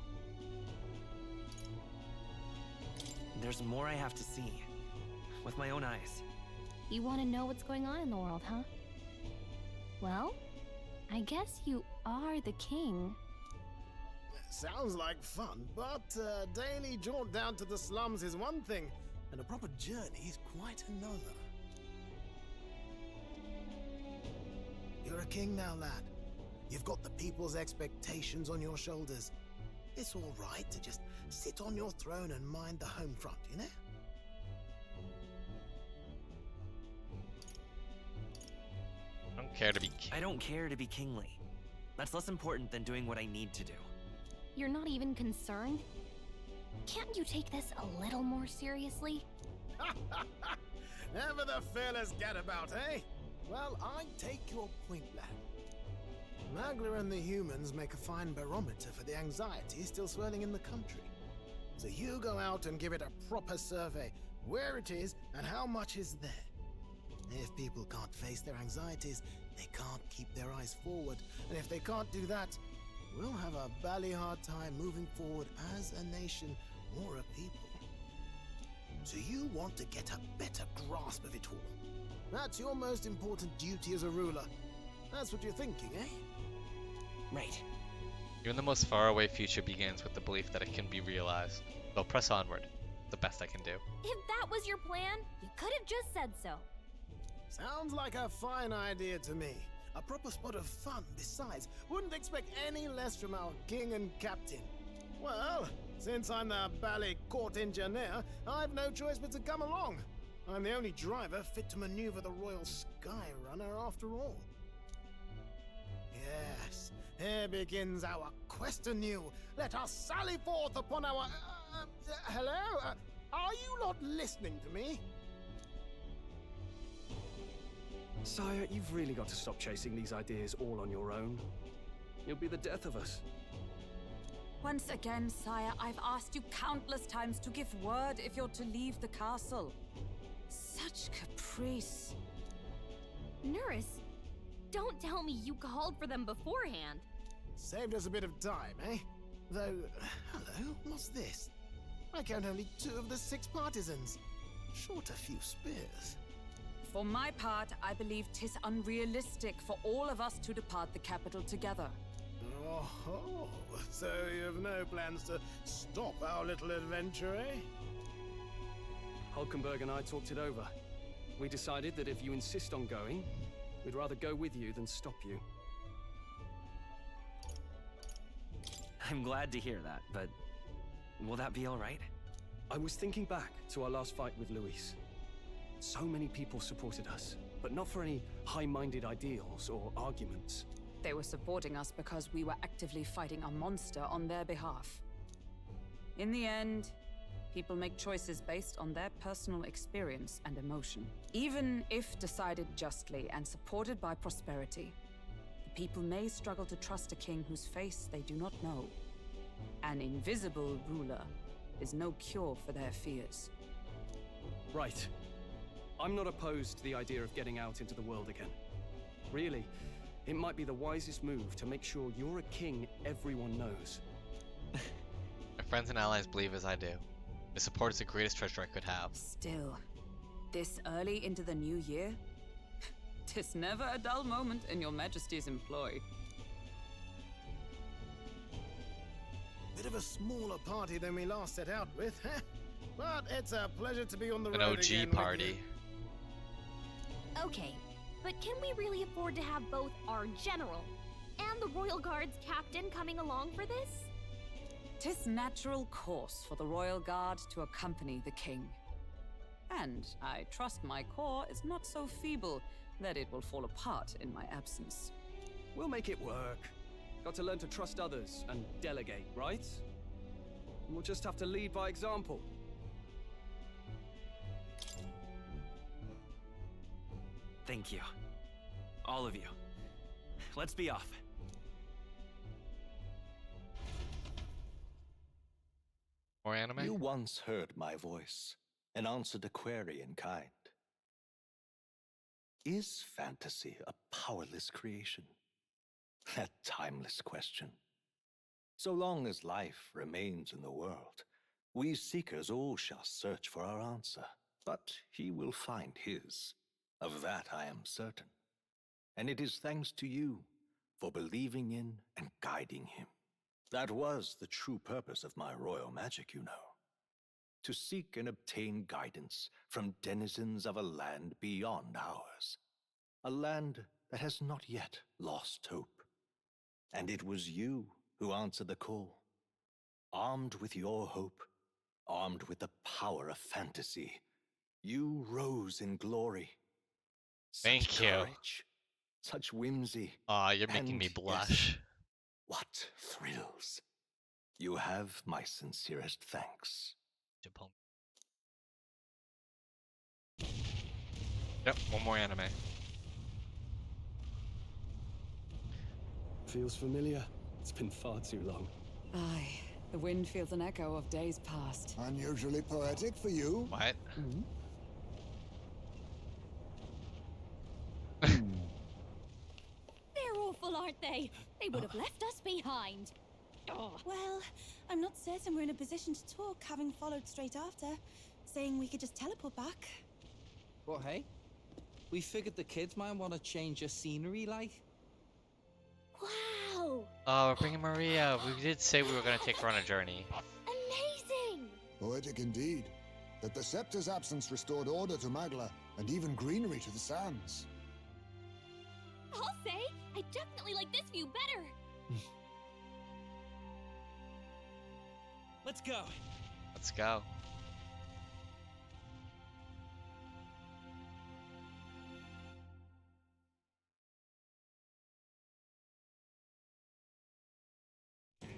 There's more I have to see. With my own eyes. You want to know what's going on in the world, huh? Well, I guess you are the king. Sounds like fun, but a daily jaunt down to the slums is one thing, and a proper journey is quite another. You're a king now, lad. You've got the people's expectations on your shoulders. It's all right to just sit on your throne and mind the home front, you know? I don't care to be kingly. That's less important than doing what I need to do. You're not even concerned? Can't you take this a little more seriously? Never the fearless gadabout, eh? Well, I take your point, lad. Magla and the humans make a fine barometer for the anxiety still swirling in the country. So you go out and give it a proper survey, where it is and how much is there. If people can't face their anxieties, they can't keep their eyes forward. And if they can't do that, we'll have a bally hard time moving forward as a nation or a people. So you want to get a better grasp of it all. That's your most important duty as a ruler. That's what you're thinking, eh? Right. Even the most faraway future begins with the belief that it can be realized. So press onward. The best I can do. If that was your plan, you could have just said so. Sounds like a fine idea to me. A proper spot of fun, besides. Wouldn't expect any less from our king and captain. Well, since I'm the bally court engineer, I've no choice but to come along. I'm the only driver fit to maneuver the Royal Skyrunner after all. Yes, here begins our quest anew. Let us sally forth upon our... hello? Are you not listening to me? Sire, you've really got to stop chasing these ideas all on your own. You'll be the death of us. Once again, sire, I've asked you countless times to give word if you're to leave the castle. Such caprice. Nurse, don't tell me you called for them beforehand. Saved us a bit of time, eh? Though, hello, what's this? I count only 2 of the 6 partisans. Short a few spears. For my part, I believe 'tis unrealistic for all of us to depart the capital together. Oh, so you have no plans to stop our little adventure, eh? Hulkenberg and I talked it over. We decided that if you insist on going, we'd rather go with you than stop you. I'm glad to hear that, but will that be all right? I was thinking back to our last fight with Luis. So many people supported us, but not for any high-minded ideals or arguments. They were supporting us because we were actively fighting a monster on their behalf. In the end, people make choices based on their personal experience and emotion. Even if decided justly and supported by prosperity, the people may struggle to trust a king whose face they do not know. An invisible ruler is no cure for their fears. Right. I'm not opposed to the idea of getting out into the world again. Really, it might be the wisest move to make sure you're a king everyone knows. My friends and allies believe as I do. The support is the greatest treasure I could have. Still, this early into the new year? 'Tis never a dull moment in your majesty's employ. Bit of a smaller party than we last set out with, huh? But it's a pleasure to be on the An road OG again party. Okay, but can we really afford to have both our general and the Royal Guard's captain coming along for this? 'Tis natural course for the Royal Guard to accompany the king. And I trust my corps is not so feeble that it will fall apart in my absence. We'll make it work. Got to learn to trust others and delegate, right? We'll just have to lead by example. Thank you. All of you. Let's be off. More anime? You once heard my voice and answered a query in kind. Is fantasy a powerless creation? That timeless question. So long as life remains in the world, we seekers all shall search for our answer. But he will find his. Of that I am certain. And it is thanks to you for believing in and guiding him. That was the true purpose of my royal magic, you know. To seek and obtain guidance from denizens of a land beyond ours. A land that has not yet lost hope. And it was you who answered the call. Armed with your hope, armed with the power of fantasy, you rose in glory. Thank Such you. courage, such whimsy. Aw, you're making me and, blush. yes, what thrills. You have my sincerest thanks. Yep, one more anime. Feels familiar. It's been far too long. Aye, the wind feels an echo of days past. Unusually poetic for you. What? They're awful, aren't they? They would have left us behind. Well, I'm not certain we're in a position to talk, having followed straight after, saying we could just teleport back. But hey, we figured the kids might want to change your scenery, like. Wow! Oh, we're bringing Maria. We did say we were gonna take her on a journey. Amazing! Poetic indeed. That the scepter's absence restored order to Magla, and even greenery to the sands. I'll say, I definitely like this view better. Let's go. Let's go.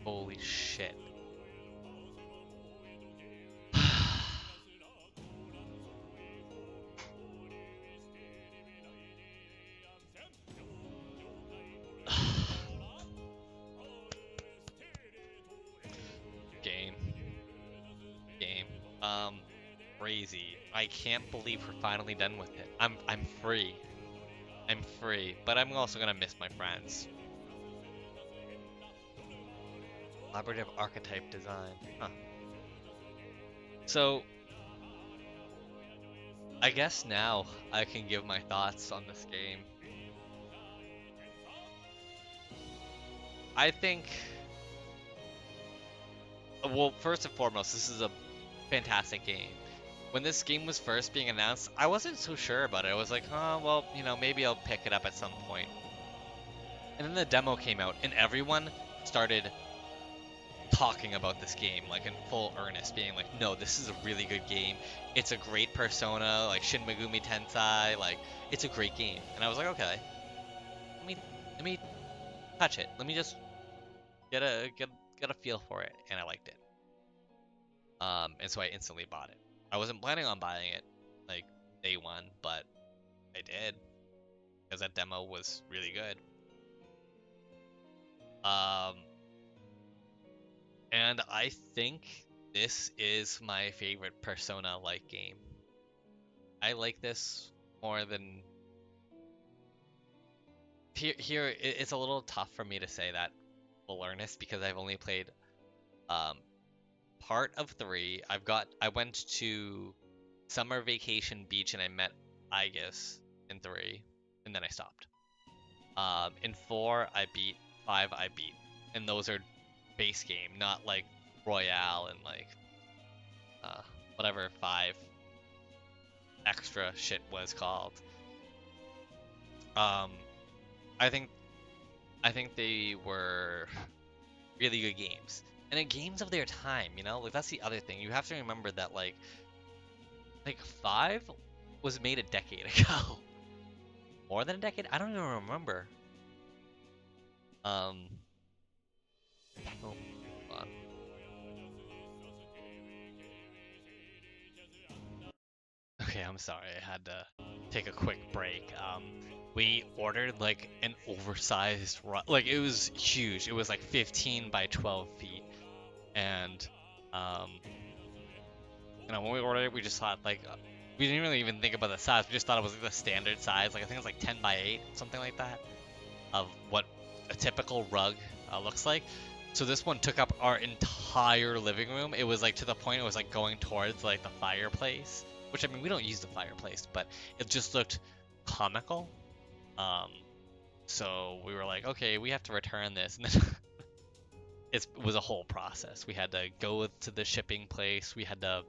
Holy shit. Game. Crazy. I can't believe we're finally done with it. I'm free. I'm free, but I'm also gonna miss my friends. Collaborative archetype design. Huh. So, I guess now I can give my thoughts on this game. I think, well, first and foremost, this is a fantastic game. When this game was first being announced, I wasn't so sure about it. I was like, oh, well, you know, maybe I'll pick it up at some point. And then the demo came out, and everyone started talking about this game, like in full earnest, being like, no, this is a really good game. It's a great Persona, like Shin Megumi Tensei, like, it's a great game. And I was like, okay, let me touch it. Let me just get a feel for it, and I liked it. And so I instantly bought it. I wasn't planning on buying it like day one, but I did because that demo was really good. And I think this is my favorite Persona-like game. I like this more than It's a little tough for me to say that full earnest because I've only played um part of 3. I went to Summer Vacation Beach and I met Aegis in 3, and then I stopped. In 4 I beat, 5 I beat, and those are base game, not like Royale and like whatever 5 extra shit was called. I think they were really good games. And in games of their time, you know? Like that's the other thing. You have to remember that like 5 was made a decade ago. More than a decade? I don't even remember. Oh, hold on. Okay, I'm sorry. I had to take a quick break. We ordered like an oversized like it was huge. It was like 15 by 12 feet. And you know, when we ordered it, we just thought like we didn't really even think about the size. We just thought it was like the standard size. Like I think it's like 10 by 8, something like that, of what a typical rug looks like. So this one took up our entire living room. It was like to the point it was like going towards like the fireplace, which I mean we don't use the fireplace, but it just looked comical. So we were like, okay, we have to return this, and then it was a whole process. We had to go to the shipping place. We had to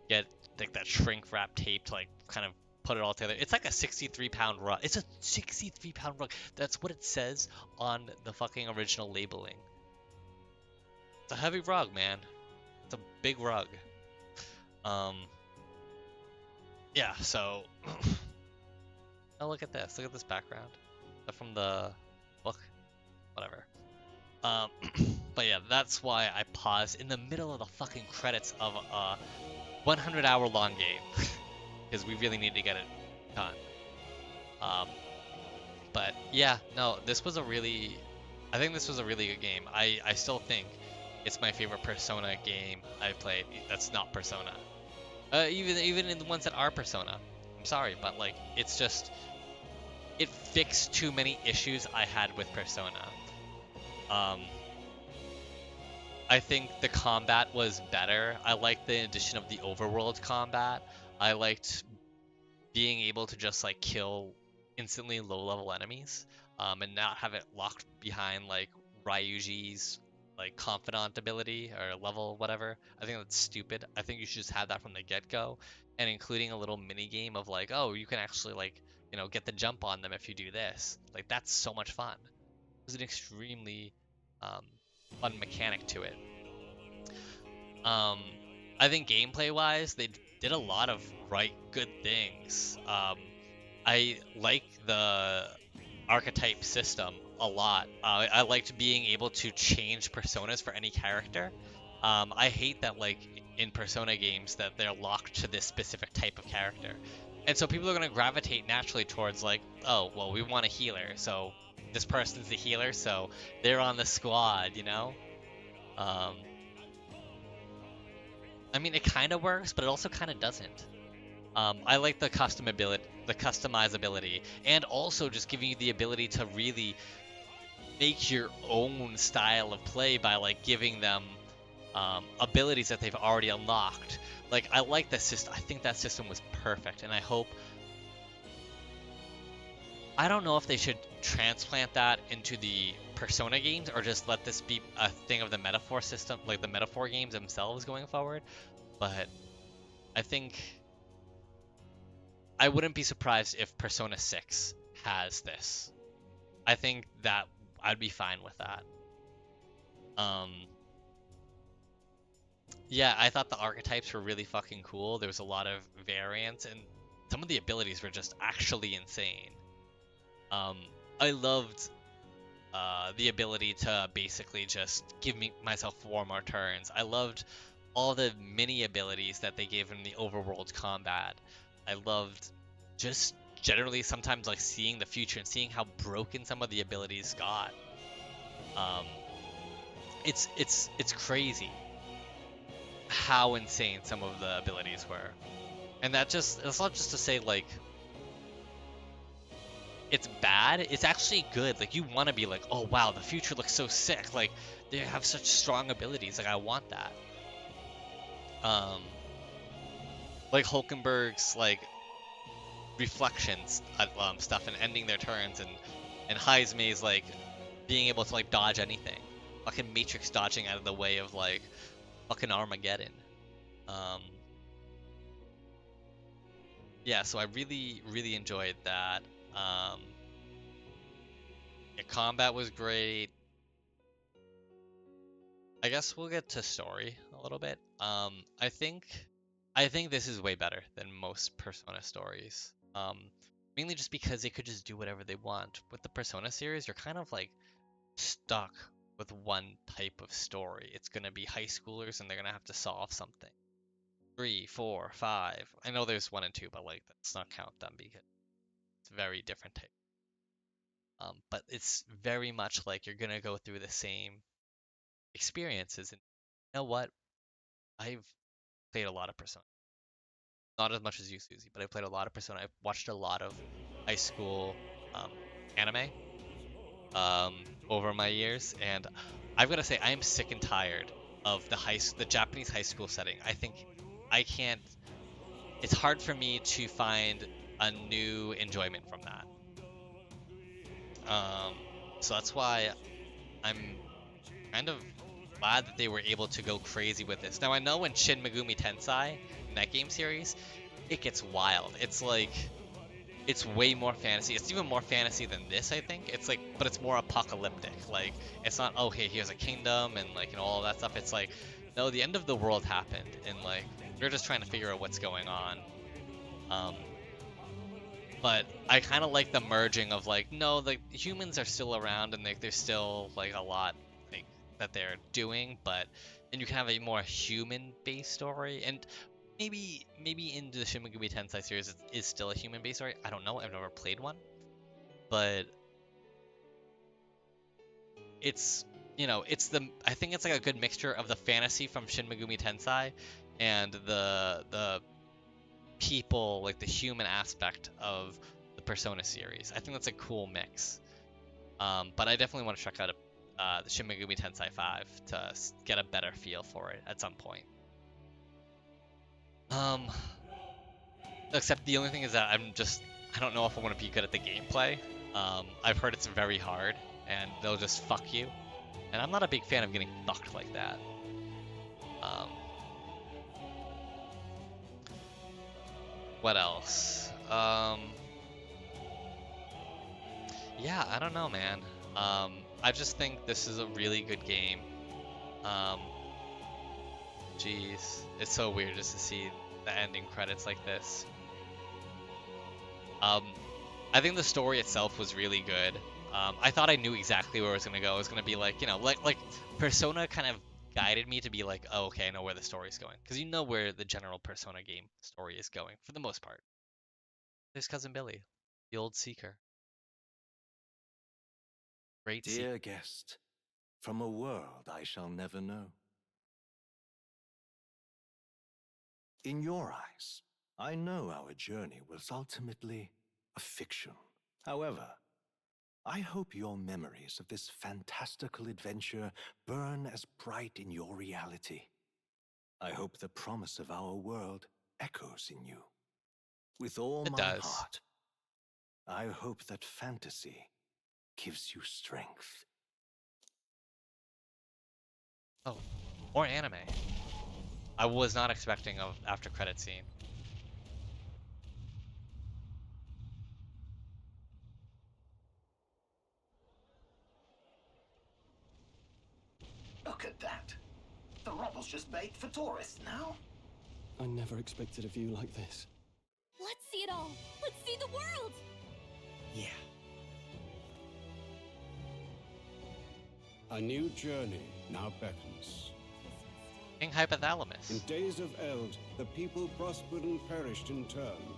get like that shrink wrap tape to like kind of put it all together. It's like a 63-pound rug. It's a 63-pound rug. That's what it says on the fucking original labeling. It's a heavy rug, man. It's a big rug. Yeah, so oh, look at this. Look at this background. Is that from the book? Whatever. But yeah, that's why I paused in the middle of the fucking credits of a 100-hour long game. Because we really need to get it done. But yeah, no, this was a really... I think this was a really good game. I still think it's my favorite Persona game I've played that's not Persona. Even in the ones that are Persona. I'm sorry, but like, it's just... It fixed too many issues I had with Persona. I think the combat was better. I liked the addition of the overworld combat. I liked being able to just like kill instantly low-level enemies, and not have it locked behind like Ryuji's like confidant ability or level whatever. I think that's stupid. I think you should just have that from the get-go, and including a little mini game of like, oh, you can actually like, you know, get the jump on them if you do this. Like that's so much fun. It was an extremely fun mechanic to it. I think gameplay wise they did a lot of good things. I like the archetype system a lot. I liked being able to change personas for any character. I hate that like in Persona games that they're locked to this specific type of character. And so people are going to gravitate naturally towards like, oh, well, we want a healer, so this person's the healer, so they're on the squad, you know? I mean, it kind of works, but it also kind of doesn't. I like the customizability, and also just giving you the ability to really make your own style of play by like giving them abilities that they've already unlocked. Like, I like that system. I think that system was perfect, and I hope... I don't know if they should transplant that into the Persona games or just let this be a thing of the Metaphor system, like the Metaphor games themselves going forward. But I think I wouldn't be surprised if Persona 6 has this. I think that I'd be fine with that. Yeah, I thought the archetypes were really fucking cool. There was a lot of variance, and some of the abilities were just actually insane. I loved the ability to basically just give myself 4 more turns. I loved all the mini abilities that they gave in the overworld combat. I loved just generally sometimes like seeing the future and seeing how broken some of the abilities got. It's crazy how insane some of the abilities were. And that's not just to say like it's bad, it's actually good. Like, you want to be like, oh wow, the future looks so sick. Like, they have such strong abilities. Like, I want that. Like Hulkenberg's like reflections stuff and ending their turns, and Heismay's like being able to like dodge anything. Fucking Matrix dodging out of the way of like fucking Armageddon. Yeah, so I really enjoyed that. Yeah, combat was great. I guess we'll get to story a little bit. I think this is way better than most Persona stories. Mainly just because they could just do whatever they want. With the Persona series, you're kind of like stuck with one type of story. It's gonna be high schoolers and they're gonna have to solve something. 3, 4, 5. I know there's 1 and 2, but like let's not count them because it's very different type. But it's very much like you're gonna go through the same experiences. And you know what? I've played a lot of Persona. Not as much as you, Susie, but I played a lot of Persona. I've watched a lot of high school anime over my years, and I've got to say I am sick and tired of the Japanese high school setting. I think I can't. It's hard for me to find a new enjoyment from that. So that's why I'm kind of glad that they were able to go crazy with this. Now I know in Shin Megumi Tensei, in that game series, it gets wild. It's like, it's way more fantasy. It's even more fantasy than this, I think. It's like, but it's more apocalyptic. Like, it's not, oh, hey, here's a kingdom and like, all of that stuff. It's like, no, the end of the world happened and like, we're just trying to figure out what's going on. But I kind of like the merging of like, no, the humans are still around and like, there's still like a lot like that they're doing, but and you can have a more human-based story. And maybe in the Shin Megami Tensei series it is still a human-based story. I don't know. I've never played one, but it's I think it's like a good mixture of the fantasy from Shin Megami Tensei and the people, like the human aspect of the Persona series. I think that's a cool mix. But I definitely want to check out the Shin Megami Tensei 5 to get a better feel for it at some point. Except the only thing is that I don't know if I want to be good at the gameplay. I've heard it's very hard and they'll just fuck you. And I'm not a big fan of getting fucked like that. What else? Yeah, I don't know, man. I just think this is a really good game. Jeez, it's so weird just to see the ending credits like this. I think the story itself was really good. I thought I knew exactly where it was gonna go. It was gonna be like, like Persona kind of guided me to be like, oh, okay, I know where the story's going, because you know where the general Persona game story is going for the most part. There's Cousin Billy, the old seeker. Great Dear guest, from a world I shall never know. In your eyes, I know our journey was ultimately a fiction. However, I hope your memories of this fantastical adventure burn as bright in your reality. I hope the promise of our world echoes in you. With all my heart, I hope that fantasy gives you strength. Oh, more anime. I was not expecting an after credit scene. Look at that. The rubble's just bait for tourists now. I never expected a view like this. Let's see it all. Let's see the world. Yeah. A new journey now beckons. King Hypothalamus. In days of Eld, the people prospered and perished in turn.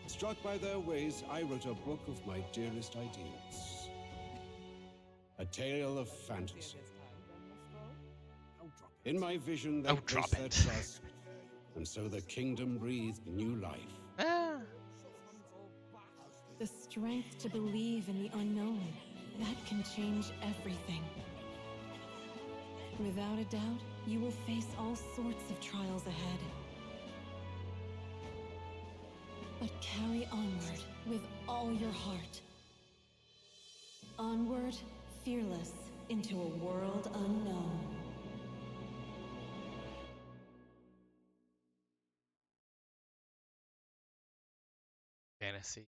Struck by their ways, I wrote a book of my dearest ideals. A tale of fantasy. In my vision, they placed their trust, and so the kingdom breathed new life. The strength to believe in the unknown. That can change everything. Without a doubt, you will face all sorts of trials ahead. But carry onward with all your heart. Onward, fearless, into a world unknown. Fantasy.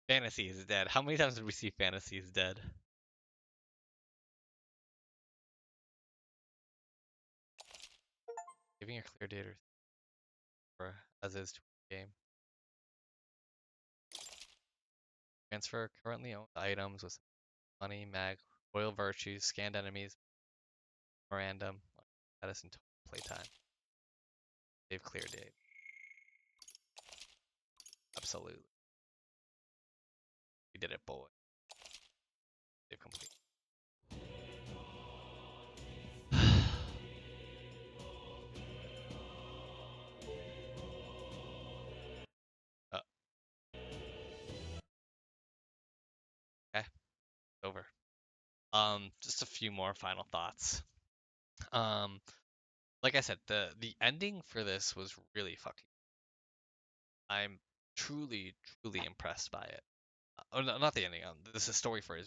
Fantasy is dead. How many times did we see Fantasy is dead? Giving a clear data for as is to a game. Transfer currently owned items with money, mag, royal virtues, scanned enemies, memorandum, status, and total playtime. Save clear date. Absolutely. We did it, boy. Save complete. Okay, over. Just a few more final thoughts. Like I said, the ending for this was really fucking. I'm truly, truly impressed by it. Oh, no, not the ending. This is story for it.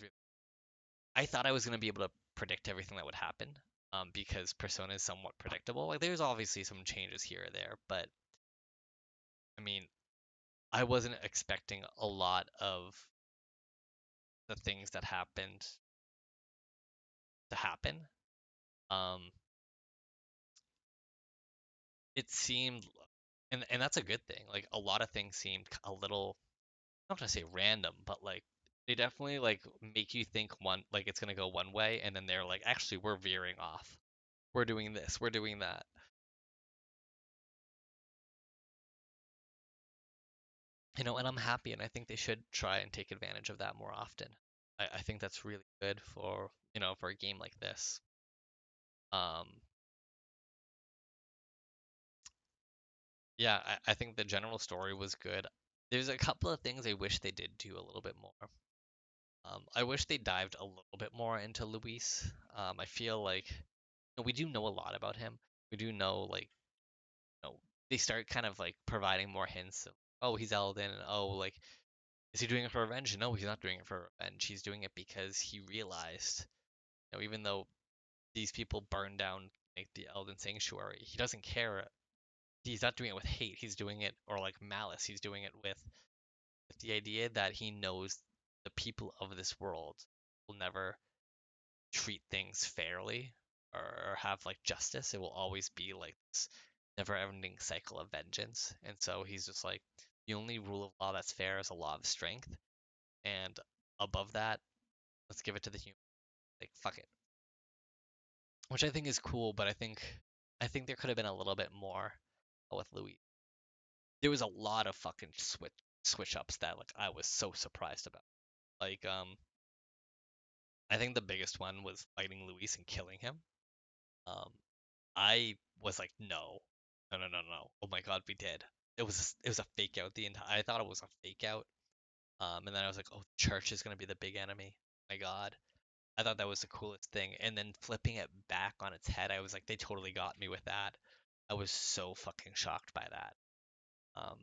I thought I was gonna be able to predict everything that would happen. Because Persona is somewhat predictable. Like, there's obviously some changes here or there, but I mean, I wasn't expecting a lot of the things that happened to happen. It seemed, and that's a good thing. Like, a lot of things seemed a little, I'm not gonna say random, but like they definitely like make you think one like it's gonna go one way, and then they're like, actually, we're veering off. We're doing this. We're doing that. And I'm happy, and I think they should try and take advantage of that more often. I think that's really good for for a game like this. Um, yeah, I think the general story was good. There's a couple of things I wish they did do a little bit more. I wish they dived a little bit more into Luis. I feel like we do know a lot about him. We do know like they start kind of like providing more hints of, oh, he's Elden, and oh, like, is he doing it for revenge? No, he's not doing it for revenge. He's doing it because he realized, even though these people burned down like the Elden Sanctuary, he doesn't care. He's not doing it with hate. He's doing it, or like malice. He's doing it with the idea that he knows the people of this world will never treat things fairly or have like justice. It will always be like this never-ending cycle of vengeance. And so he's just like, the only rule of law that's fair is a law of strength, and above that, let's give it to the human. Like, fuck it. Which I think is cool, but I think there could have been a little bit more with Louis. There was a lot of fucking switch ups that like I was so surprised about. Like, I think the biggest one was fighting Luis and killing him. Um, I was like, no, no, no, no, no. Oh my God, we did. It was a fake out the entire. I thought it was a fake out. And then I was like, oh, church is gonna be the big enemy. My God, I thought that was the coolest thing. And then flipping it back on its head, I was like, they totally got me with that. I was so fucking shocked by that. Um,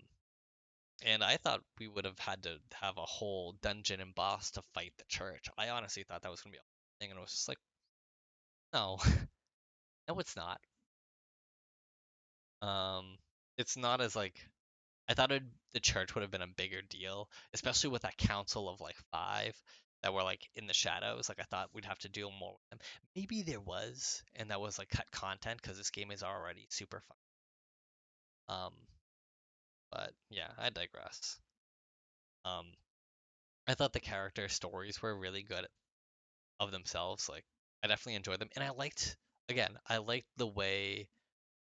and I thought we would have had to have a whole dungeon and boss to fight the church. I honestly thought that was gonna be a thing, and it was just like, no, no, it's not. Um, it's not as like I thought the church would have been a bigger deal, especially with that council of like five that were like in the shadows. Like, I thought we'd have to deal more with them. Maybe there was, and that was like cut content because this game is already super fun. But yeah, I digress. Um, I thought the character stories were really good of themselves. Like, I definitely enjoyed them, and I liked the way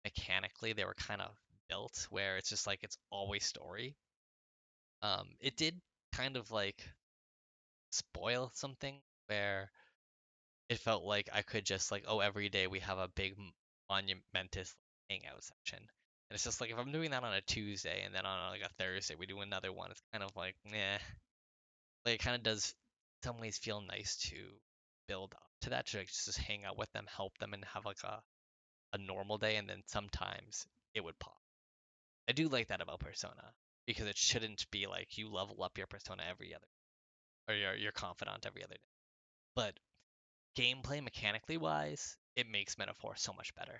mechanically they were kind of built, where it's just like it's always story. It did kind of like spoil something where it felt like I could just like, oh, every day we have a big monumentous hangout section, And it's just like if I'm doing that on a Tuesday and then on like a Thursday we do another one, it's kind of like, nah. Like it kind of does some ways feel nice to build up to that, to like, just hang out with them, help them, and have like a normal day, and then sometimes it would pop. I do like that about Persona because it shouldn't be like you level up your Persona every other, or your confidant every other day. But gameplay mechanically wise, it makes Metaphor so much better.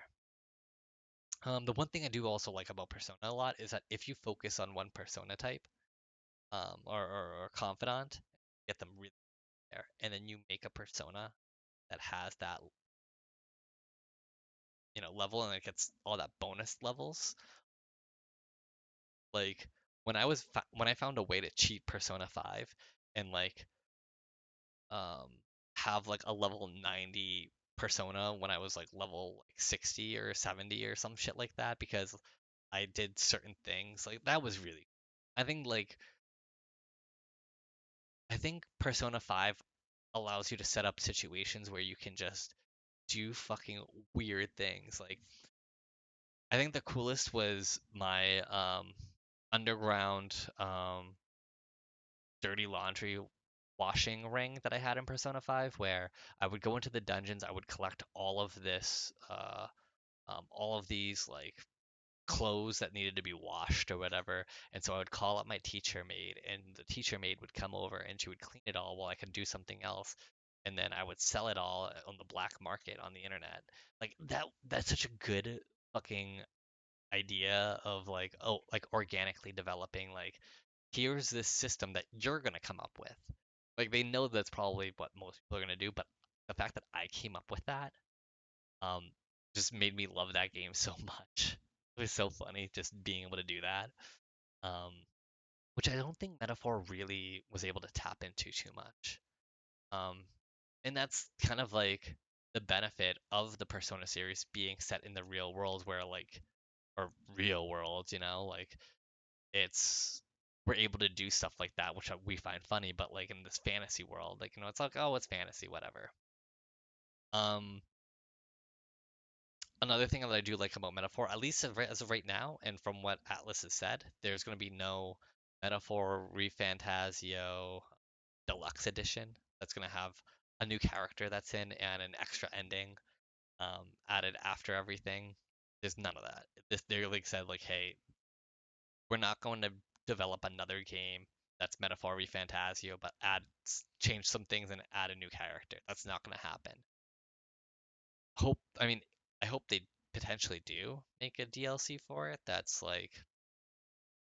The one thing I do also like about Persona a lot is that if you focus on one Persona type, or confidant, get them really there, and then you make a Persona that has that, level, and it gets all that bonus levels. Like when I found a way to cheat Persona 5 and like um have like a level 90 Persona when I was like level like 60 or 70 or some shit like that, because I did certain things. Like that was really, I think like I think Persona 5 allows you to set up situations where you can just do fucking weird things. Like I think the coolest was my underground dirty laundry washing ring that I had in Persona 5, where I would go into the dungeons, I would collect all of these like clothes that needed to be washed or whatever. And so I would call up my teacher maid, and the teacher maid would come over and she would clean it all while I could do something else. And then I would sell it all on the black market on the internet. Like that's such a good fucking idea of like, oh, like organically developing, like here's this system that you're gonna come up with. Like they know that's probably what most people are gonna do, but the fact that I came up with that um just made me love that game so much. It was so funny just being able to do that. Um which I don't think Metaphor really was able to tap into too much. Um and that's kind of like the benefit of the Persona series being set in the real world, where like, or real world, like it's we're able to do stuff like that, which we find funny, but like in this fantasy world, like it's like, oh, it's fantasy, whatever. Um, Another thing that I do like about Metaphor, at least as of right now, and from what Atlas has said, there's going to be no Metaphor ReFantazio Deluxe Edition. That's going to have a new character that's in and an extra ending added after everything. There's none of that. They like said like, hey, we're not going to develop another game that's Metaphor ReFantazio, but change some things and add a new character. That's not going to happen. I mean, I hope they potentially do make a DLC for it that's like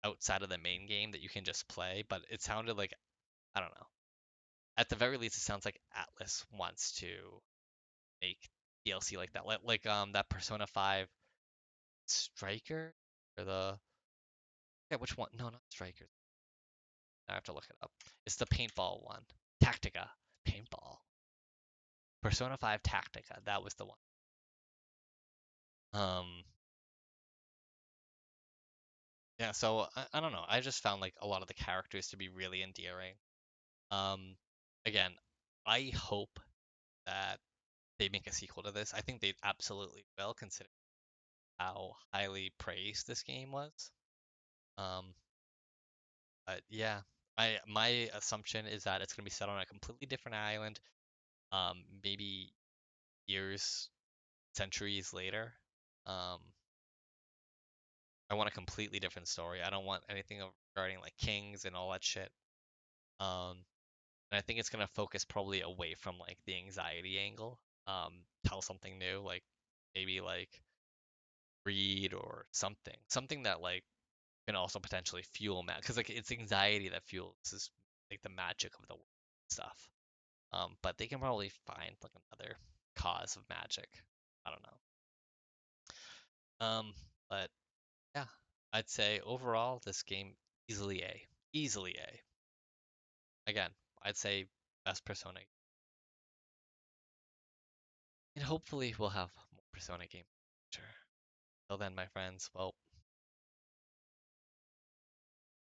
outside of the main game that you can just play, but it sounded like, I don't know. At the very least, it sounds like Atlas wants to make DLC like that, that Persona 5 Striker, or yeah, which one? No, not Striker. I have to look it up. It's the paintball one. Tactica. Paintball. Persona 5 Tactica. That was the one. Yeah, so I don't know. I just found like a lot of the characters to be really endearing. Again, I hope that they make a sequel to this. I think they absolutely will, considering how highly praised this game was. Um, but yeah, my assumption is that it's gonna be set on a completely different island, maybe years, centuries later. Um, I want a completely different story. I don't want anything regarding like kings and all that shit. Um, and I think it's gonna focus probably away from like the anxiety angle. Tell something new, like maybe like greed or something that like can also potentially fuel because like it's anxiety that fuels this, like the magic of the stuff. But they can probably find like another cause of magic. I don't know. But yeah, I'd say overall this game easily A. Easily A. Again, I'd say best Persona. And hopefully we'll have more Persona games. Sure. Till then, my friends, well,